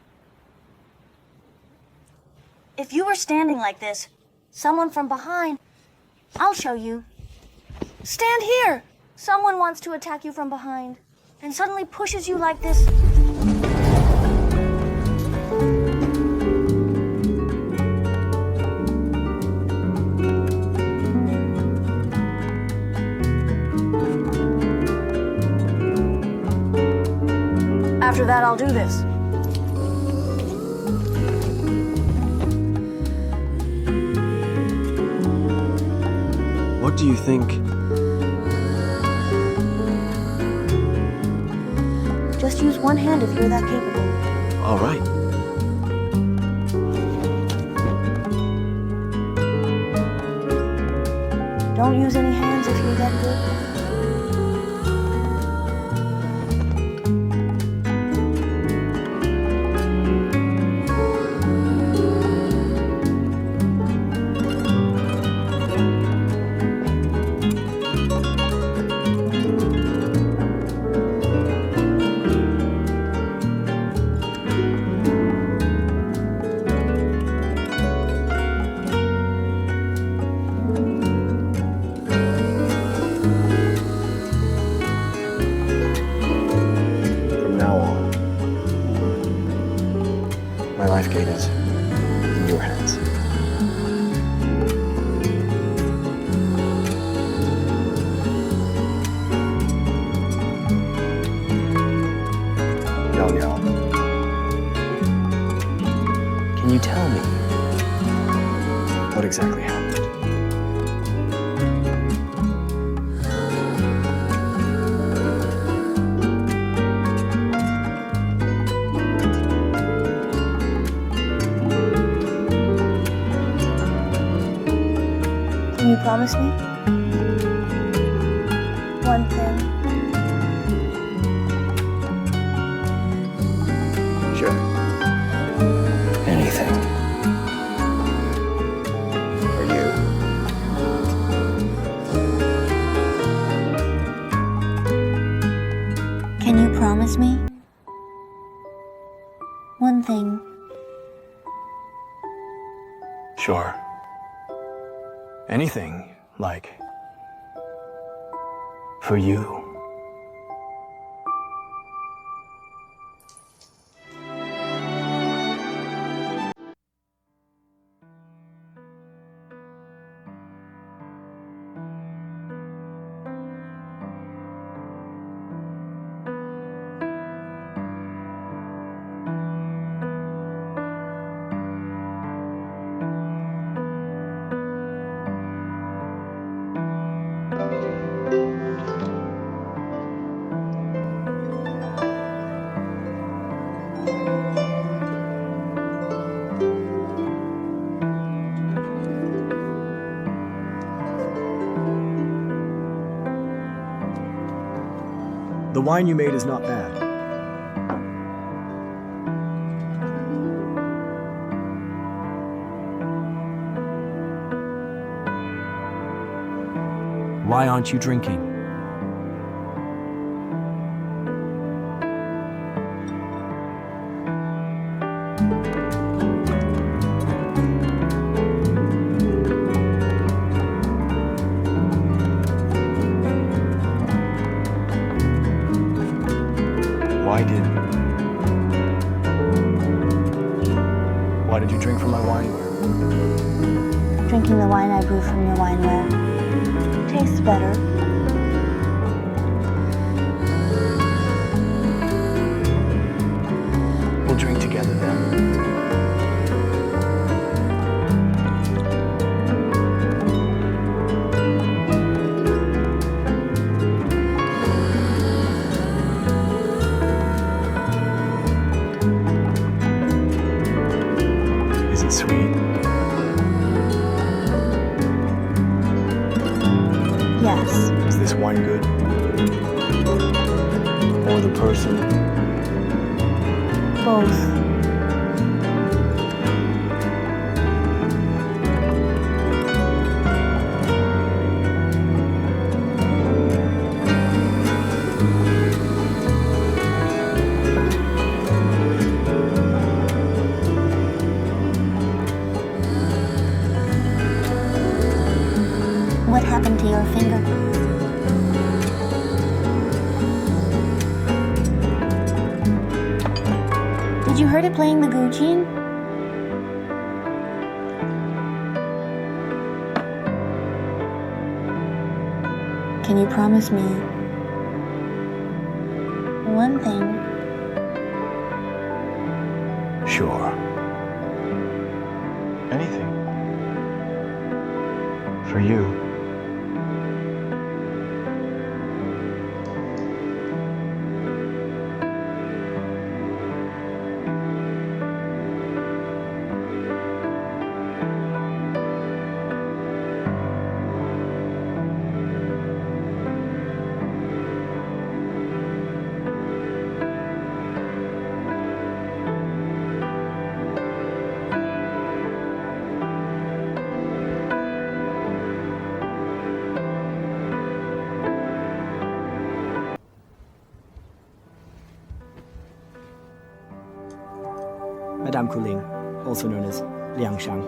Speaker 2: If you were standing like this, someone from behind, I'll show you. Stand here! Someone wants to attack you from behind and suddenly pushes you like this. After that, I'll do this.
Speaker 1: What do you think?
Speaker 2: Just use one hand if you're that capable.
Speaker 1: All right.
Speaker 2: Don't use any hands if you're that good.
Speaker 1: Gate is in your hands. Niao Niao. Can you tell me
Speaker 20: What exactly happened?
Speaker 2: Can you promise me one thing?
Speaker 20: Sure. Anything. For you.
Speaker 2: Can you promise me one thing?
Speaker 20: Sure. Anything, like, for you.
Speaker 1: The wine you made is not bad.
Speaker 6: Why aren't you drinking?
Speaker 20: Why did you drink from my wineware?
Speaker 2: Drinking the wine I brew from your wineware tastes better.
Speaker 20: We'll drink together then.
Speaker 1: Sweet.
Speaker 2: Yes.
Speaker 1: Is this wine good? Or the person?
Speaker 2: Both. What happened to your finger? Did you hurt it playing the guqin? Can you promise me one thing?
Speaker 20: Sure. Anything. For you.
Speaker 11: Madame Kuling, also known as Liang Shang.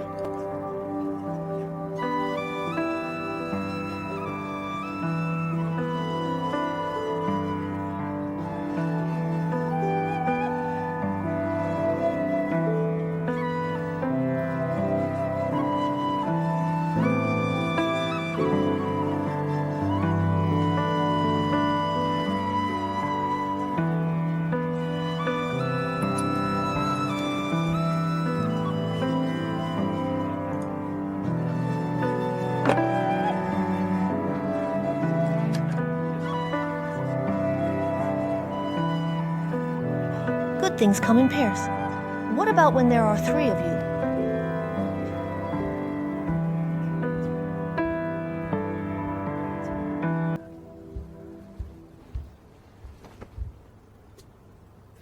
Speaker 14: Good things come in pairs. What about when there are 3 of you?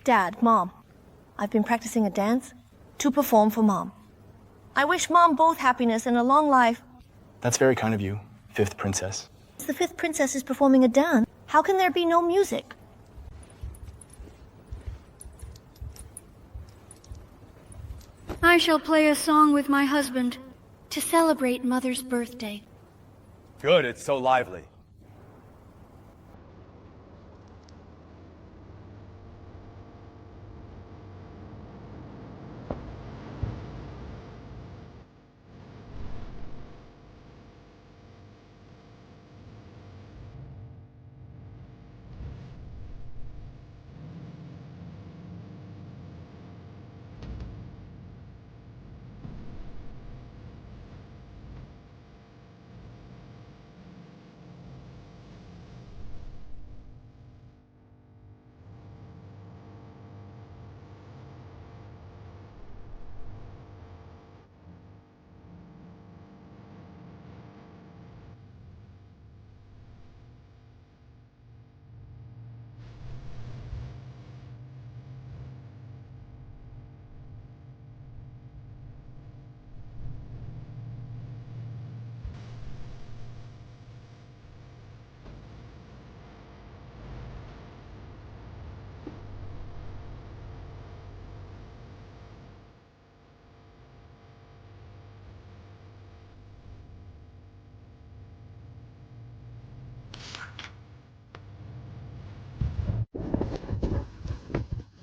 Speaker 14: Dad, Mom, I've been practicing a dance to perform for Mom. I wish Mom both happiness and a long life.
Speaker 20: That's very kind of you, 5th princess.
Speaker 14: The 5th princess is performing a dance. How can there be no music?
Speaker 2: I shall play a song with my husband to celebrate Mother's birthday.
Speaker 8: Good, it's so lively.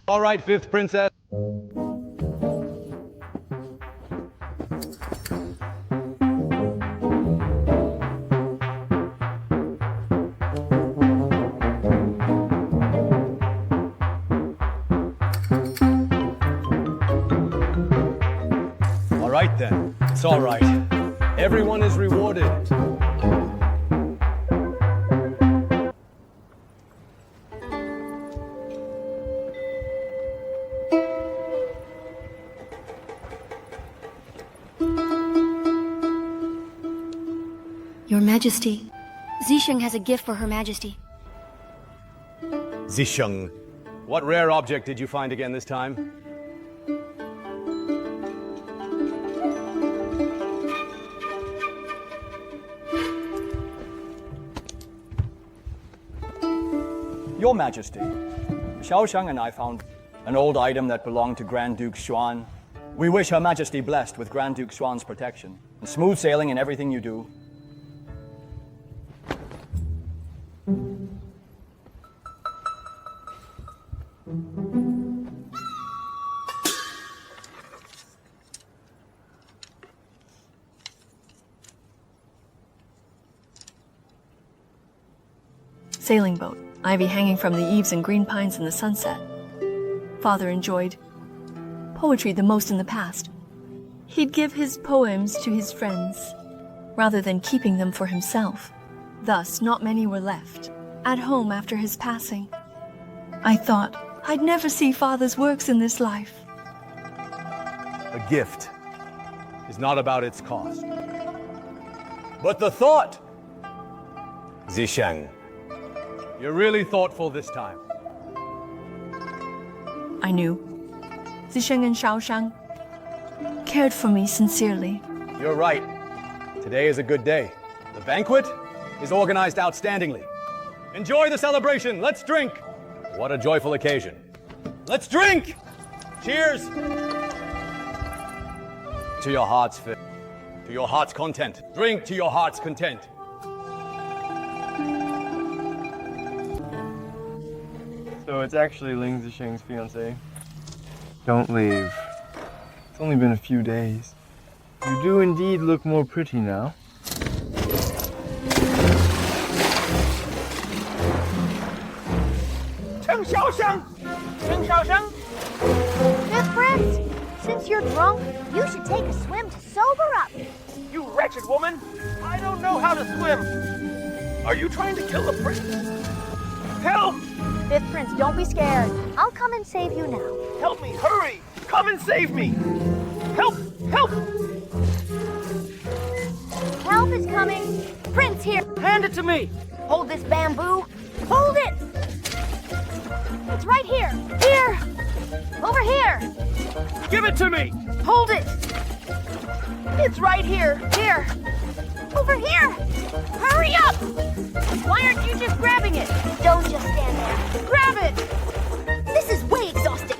Speaker 9: All right, 5th princess.
Speaker 8: All right then, it's all right. Everyone is rewarded.
Speaker 2: Your Majesty, Zisheng has a gift for Her Majesty.
Speaker 8: Zisheng, what rare object did you find again this time?
Speaker 20: Your Majesty, Shao Shang and I found an old item that belonged to Grand Duke Xuan. We wish Her Majesty blessed with Grand Duke Xuan's protection and smooth sailing in everything you do.
Speaker 21: Sailing boat, ivy hanging from the eaves and green pines in the sunset. Father enjoyed poetry the most in the past. He'd give his poems to his friends, rather than keeping them for himself. Thus, not many were left at home after his passing. I thought I'd never see Father's works in this life.
Speaker 8: A gift is not about its cost, but the thought. Zisheng, you're really thoughtful this time.
Speaker 21: I knew Zisheng and Shao Shang cared for me sincerely.
Speaker 8: You're right. Today is a good day. The banquet is organized outstandingly. Enjoy the celebration. Let's drink. What a joyful occasion. Let's drink! Cheers! To your heart's fit. To your heart's content. Drink to your heart's content.
Speaker 22: So it's actually Ling Zisheng's fiancé. Don't leave. It's only been a few days. You do indeed look more pretty now.
Speaker 11: Cheng Shao Shang! Cheng Shao Shang!
Speaker 13: Fifth Prince, since you're drunk, you should take a swim to sober up.
Speaker 11: You wretched woman! I don't know how to swim! Are you trying to kill the prince? Help!
Speaker 13: Fifth Prince, don't be scared. I'll come and save you now.
Speaker 11: Help me, hurry! Come and save me! Help! Help!
Speaker 13: Help is coming. Prince, here.
Speaker 11: Hand it to me!
Speaker 13: Hold this bamboo. Hold it! It's right here. Here! Over here!
Speaker 11: Give it to me!
Speaker 13: Hold it! It's right here. Here! Over here! Hurry up! Why aren't you just grabbing it? Don't just stand there. Grab it! This is way exhausting.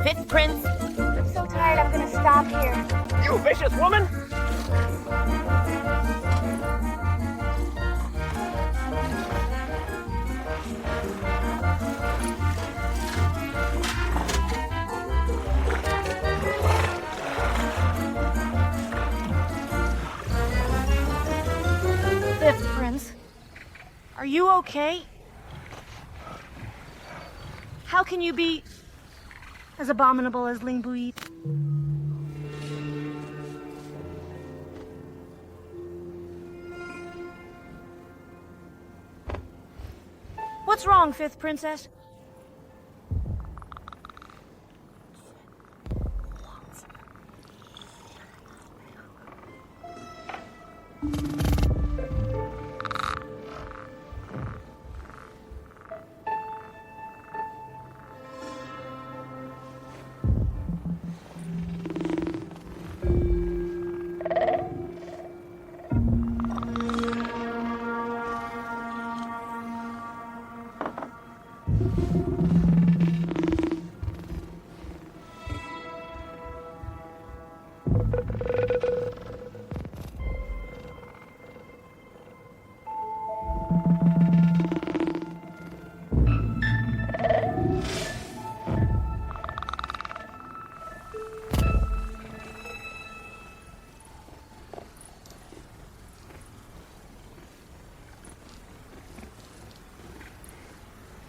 Speaker 12: Fifth Prince.
Speaker 13: I'm so tired I'm gonna stop here.
Speaker 11: You vicious woman!
Speaker 12: Fifth Prince. Are you okay? How can you be as abominable as Ling Bu Yi? What's wrong, Fifth Princess?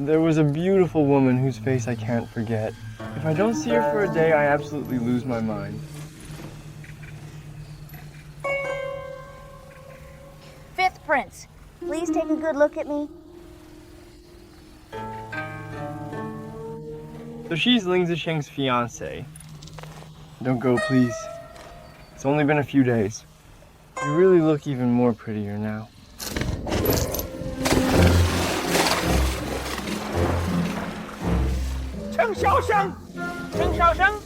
Speaker 22: There was a beautiful woman whose face I can't forget. If I don't see her for a day, I absolutely lose my mind.
Speaker 13: Fifth Prince, please take a good look at me.
Speaker 22: So she's Ling Shang's fiancé. Don't go, please. It's only been a few days. You really look even more prettier now.
Speaker 11: Cheng Shao Shang! Cheng Shao Shang!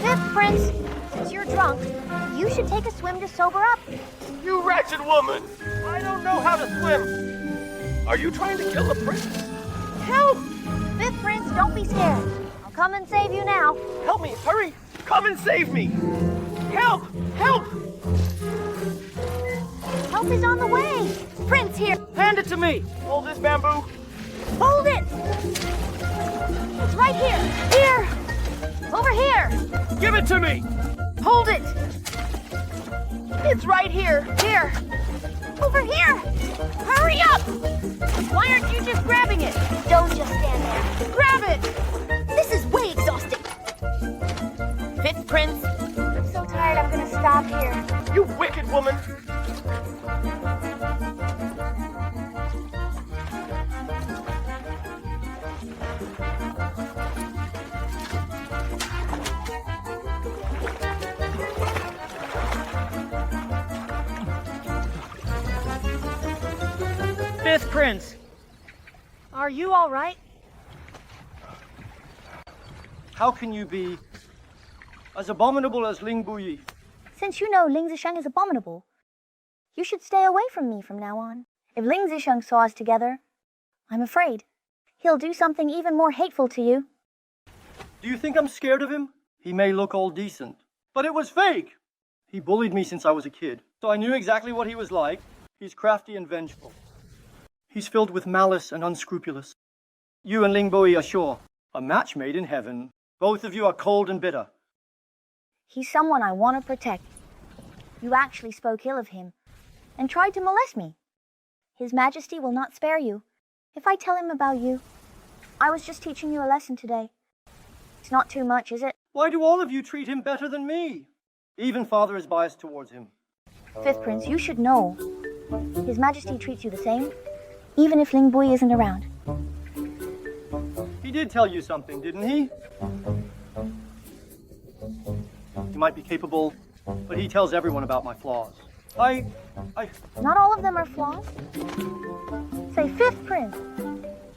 Speaker 13: Fifth Prince, since you're drunk, you should take a swim to sober up.
Speaker 11: You wretched woman! I don't know how to swim! Are you trying to kill the prince?
Speaker 13: Help! Fifth Prince, don't be scared. I'll come and save you now.
Speaker 11: Help me, hurry! Come and save me! Help! Help!
Speaker 13: Help is on the way. Prince, here.
Speaker 11: Hand it to me! Hold this bamboo.
Speaker 13: Hold it! It's right here. Here! Over here!
Speaker 11: Give it to me!
Speaker 13: Hold it! It's right here. Here! Over here! Hurry up! Why aren't you just grabbing it? Don't just stand there. Grab it! This is way exhausting.
Speaker 12: Fifth Prince.
Speaker 13: I'm so tired I'm gonna stop here.
Speaker 11: You wicked woman!
Speaker 12: Fifth Prince. Are you all right?
Speaker 11: How can you be as abominable as Ling Bu Yi?
Speaker 2: Since you know Ling Shang is abominable, you should stay away from me from now on. If Ling Shang saw us together, I'm afraid he'll do something even more hateful to you.
Speaker 11: Do you think I'm scared of him? He may look all decent, but it was fake. He bullied me since I was a kid, so I knew exactly what he was like. He's crafty and vengeful. He's filled with malice and unscrupulous. You and Ling Buyi are sure. A match made in heaven. Both of you are cold and bitter.
Speaker 2: He's someone I want to protect. You actually spoke ill of him and tried to molest me. His Majesty will not spare you. If I tell him about you, I was just teaching you a lesson today. It's not too much, is it?
Speaker 11: Why do all of you treat him better than me? Even Father is biased towards him.
Speaker 2: Fifth Prince, you should know. His Majesty treats you the same. even if Ling Bu Yi isn't around.
Speaker 11: He did tell you something, didn't he? He might be capable, but he tells everyone about my flaws.
Speaker 2: Not all of them are flaws. Say, fifth prince.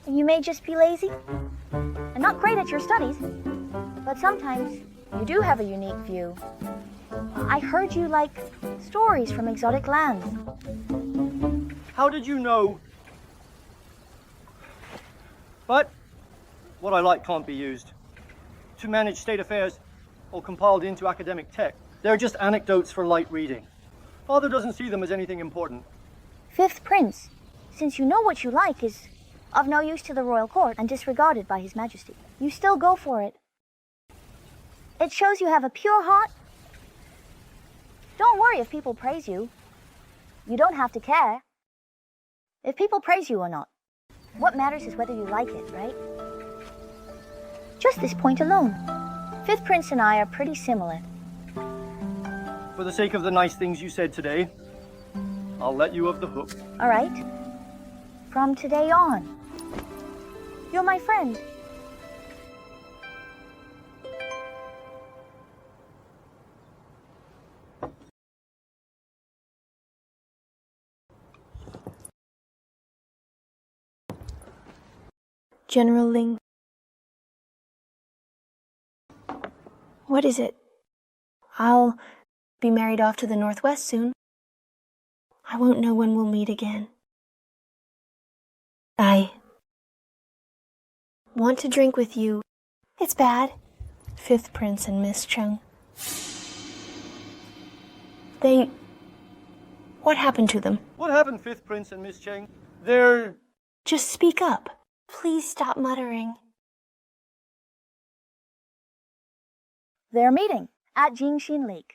Speaker 2: You may just be lazy and not great at your studies, but sometimes you do have a unique view. I heard you like stories from exotic lands.
Speaker 11: How did you know? But what I like can't be used to manage state affairs or compiled into academic text. They're just anecdotes for light reading. Father doesn't see them as anything important.
Speaker 2: Fifth prince, since you know what you like is of no use to the royal court and disregarded by His Majesty, you still go for it. It shows you have a pure heart. Don't worry if people praise you. You don't have to care if people praise you or not. What matters is whether you like it, right? Just this point alone, Fifth Prince and I are pretty similar.
Speaker 11: For the sake of the nice things you said today, I'll let you off the hook.
Speaker 2: All right? From today on, you're my friend.
Speaker 3: General Ling. What is it? I'll be married off to the Northwest soon. I won't know when we'll meet again. I want to drink with you. It's bad. Fifth Prince and Miss Cheng. What happened to them?
Speaker 11: What happened, Fifth Prince and Miss Cheng? They're...
Speaker 3: Just speak up. Please stop muttering.
Speaker 2: They're meeting at Jingxin Lake.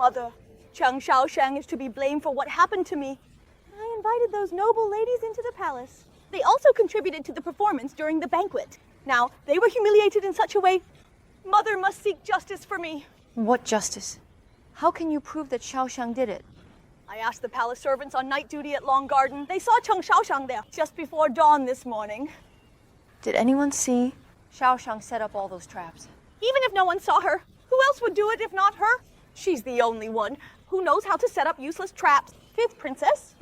Speaker 13: Mother, Cheng Shao Shang is to be blamed for what happened to me. I invited those noble ladies into the palace. They also contributed to the performance during the banquet. Now, they were humiliated in such a way, Mother must seek justice for me.
Speaker 17: What justice? How can you prove that Shao Shang did it?
Speaker 13: I asked the palace servants on night duty at Long Garden. They saw Cheng Shao Shang there just before dawn this morning.
Speaker 17: Did anyone see Shao Shang set up all those traps?
Speaker 13: Even if no one saw her, who else would do it if not her? She's the only one who knows how to set up useless traps. Fifth princess?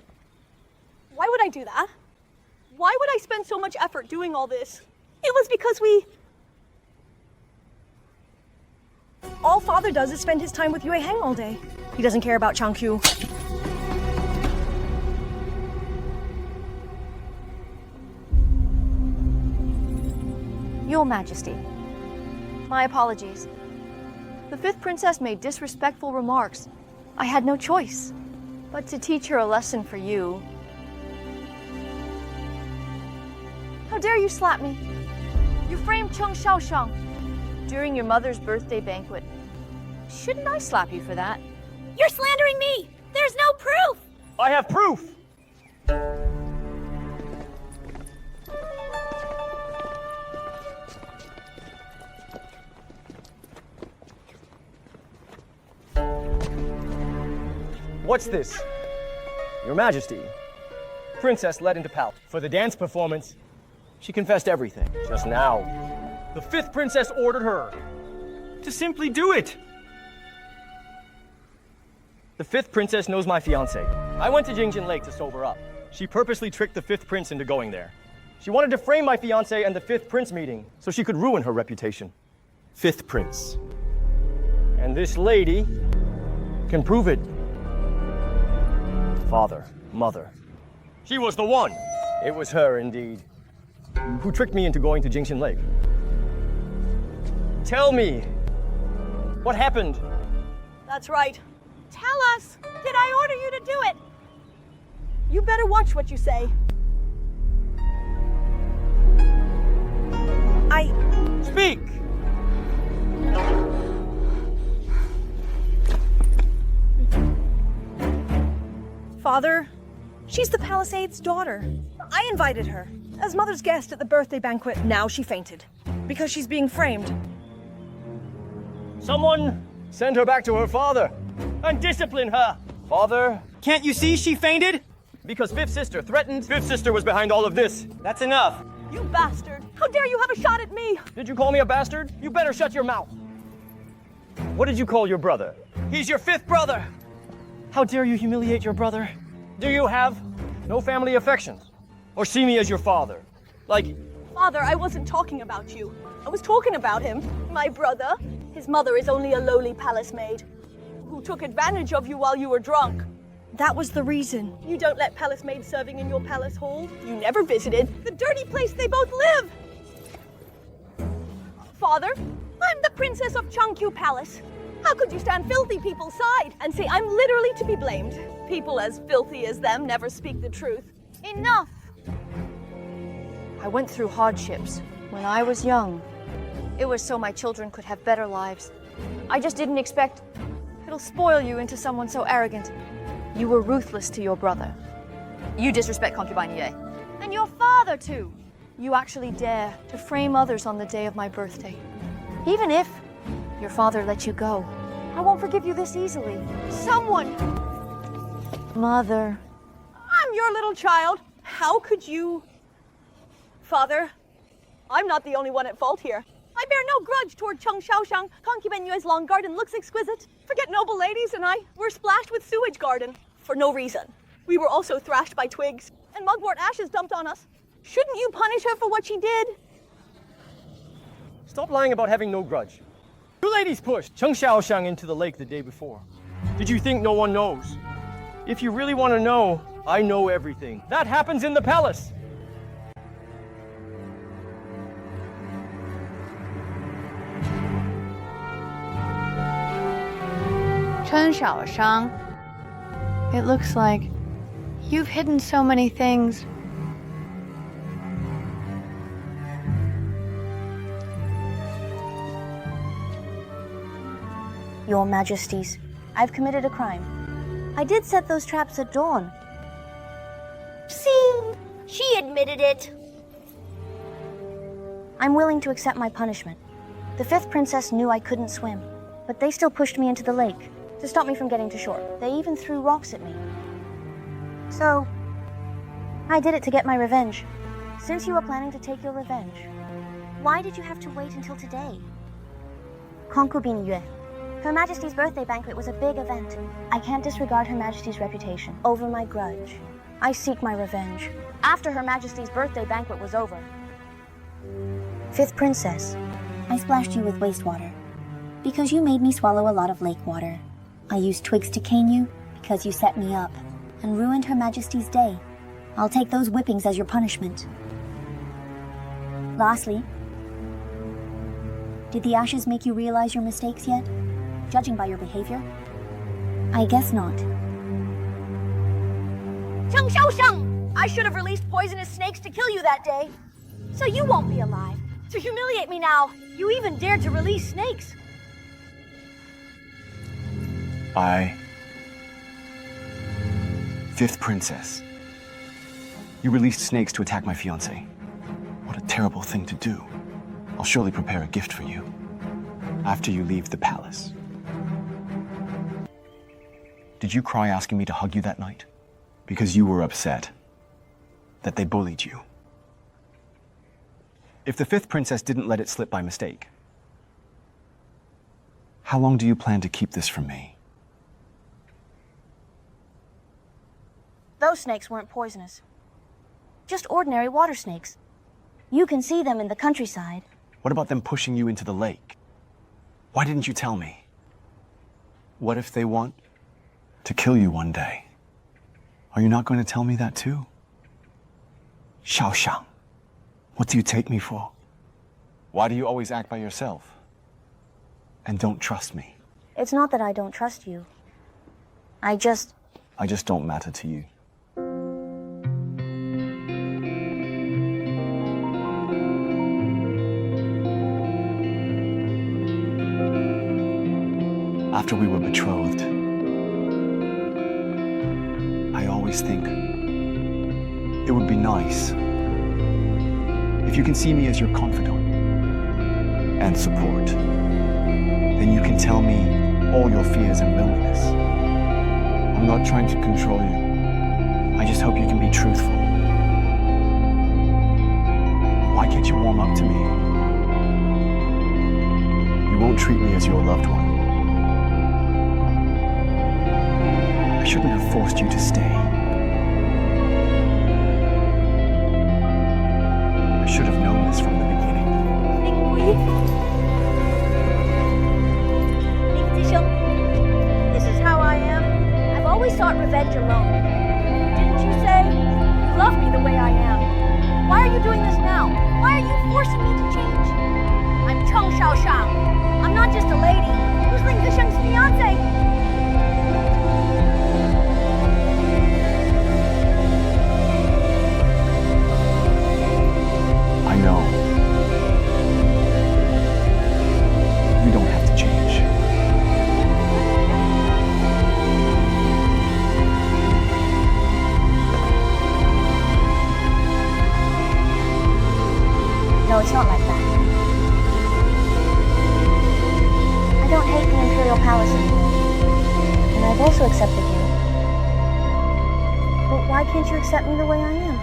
Speaker 13: Why would I do that? Why would I spend so much effort doing all this? It was because all Father does is spend his time with Yue Heng all day. He doesn't care about Changqiu.
Speaker 17: Your Majesty, my apologies. The fifth princess made disrespectful remarks. I had no choice but to teach her a lesson for you. How dare you slap me? You framed Cheng Shao Shang during your mother's birthday banquet. Shouldn't I slap you for that?
Speaker 13: You're slandering me! There's no proof!
Speaker 11: I have proof!
Speaker 4: What's this? Your Majesty. Princess led into palace. For the dance performance, she confessed everything. Just now, the 5th princess ordered her to simply do it. The 5th princess knows my fiancé. I went to Jingjin Lake to sober up. She purposely tricked the 5th prince into going there. She wanted to frame my fiancé and the 5th prince meeting so she could ruin her reputation. 5th prince. And this lady can prove it. Father, mother. She was the one. It was her, indeed, who tricked me into going to Jingjin Lake. Tell me, what happened?
Speaker 13: That's right. Tell us! Did I order you to do it? You better watch what you say.
Speaker 4: Speak!
Speaker 17: Father, she's the Palisade's daughter. I invited her as mother's guest at the birthday banquet. Now she fainted because she's being framed.
Speaker 4: Someone send her back to her father and discipline her. Father, can't you see she fainted? Because 5th sister threatened. 5th sister was behind all of this. That's enough.
Speaker 13: You bastard! How dare you have a shot at me?
Speaker 4: Did you call me a bastard? You better shut your mouth. What did you call your brother? He's your 5th brother. How dare you humiliate your brother? Do you have no family affections? Or see me as your father? Like...
Speaker 13: Father, I wasn't talking about you. I was talking about him. My brother. His mother is only a lowly palace maid who took advantage of you while you were drunk.
Speaker 17: That was the reason.
Speaker 13: You don't let palace maids serving in your palace hall. You never visited the dirty place they both live. Father, I'm the princess of Changqiu Palace. How could you stand filthy people's side and say I'm literally to be blamed? People as filthy as them never speak the truth. Enough!
Speaker 18: I went through hardships when I was young. It was so my children could have better lives. I just didn't expect it'll spoil you into someone so arrogant. You were ruthless to your brother. You disrespect concubine Ye. And your father, too. You actually dare to frame others on the day of my birthday. Even if your father let you go, I won't forgive you this easily.
Speaker 13: Someone!
Speaker 18: Mother.
Speaker 13: I'm your little child. How could you... Father, I'm not the only one at fault here. I bear no grudge toward Cheng Shao Shang. Concubine Yue's long garden looks exquisite. Forget noble ladies and I were splashed with sewage garden. For no reason. We were also thrashed by twigs and mugwort ashes dumped on us. Shouldn't you punish her for what she did?
Speaker 4: Stop lying about having no grudge. You ladies pushed Cheng Shao Shang into the lake the day before. Did you think no one knows? If you really want to know, I know everything. That happens in the palace.
Speaker 3: Cheng Shao Shang, it looks like you've hidden so many things.
Speaker 2: Your Majesties, I've committed a crime. I did set those traps at dawn.
Speaker 13: See? She admitted it.
Speaker 2: I'm willing to accept my punishment. The 5th princess knew I couldn't swim, but they still pushed me into the lake to stop me from getting to shore. They even threw rocks at me. So, I did it to get my revenge. Since you were planning to take your revenge, why did you have to wait until today? Concubine Yue, Her Majesty's birthday banquet was a big event. I can't disregard Her Majesty's reputation over my grudge. I seek my revenge. After Her Majesty's birthday banquet was over. 5th Princess, I splashed you with wastewater because you made me swallow a lot of lake water. I used twigs to cane you because you set me up and ruined Her Majesty's day. I'll take those whippings as your punishment. Lastly, did the ashes make you realize your mistakes yet? Judging by your behavior? I guess not.
Speaker 13: Cheng Shao Shang! I should have released poisonous snakes to kill you that day. So you won't be alive. To humiliate me now, you even dared to release snakes.
Speaker 1: I... 5th Princess. You released snakes to attack my fiancé. What a terrible thing to do. I'll surely prepare a gift for you after you leave the palace. Did you cry asking me to hug you that night? Because you were upset that they bullied you. If the fifth princess didn't let it slip by mistake, how long do you plan to keep this from me?
Speaker 2: Those snakes weren't poisonous. Just ordinary water snakes. You can see them in the countryside.
Speaker 1: What about them pushing you into the lake? Why didn't you tell me? What if they want to kill you one day? Are you not going to tell me that too? Shao Shang, what do you take me for? Why do you always act by yourself and don't trust me?
Speaker 2: It's not that I don't trust you. I just
Speaker 1: don't matter to you. After we were betrothed, I always think it would be nice if you can see me as your confidant and support. Then you can tell me all your fears and loneliness. I'm not trying to control you. I just hope you can be truthful. Why can't you warm up to me? You won't treat me as your loved one. I shouldn't have forced you to stay. I should have known this from the beginning.
Speaker 18: Ling Buyi. This is how I am. I've always sought revenge alone. Didn't you say you love me the way I am? Why are you doing this now? Why are you forcing me to change? I'm Cheng Shao Shang. I'm not just a lady. Who's Ling Buyi's fiancé?
Speaker 1: I know. You don't have to change.
Speaker 2: No, it's not like that. I don't hate the Imperial Palace anymore. And I've also accepted you. But why can't you accept me the way I am?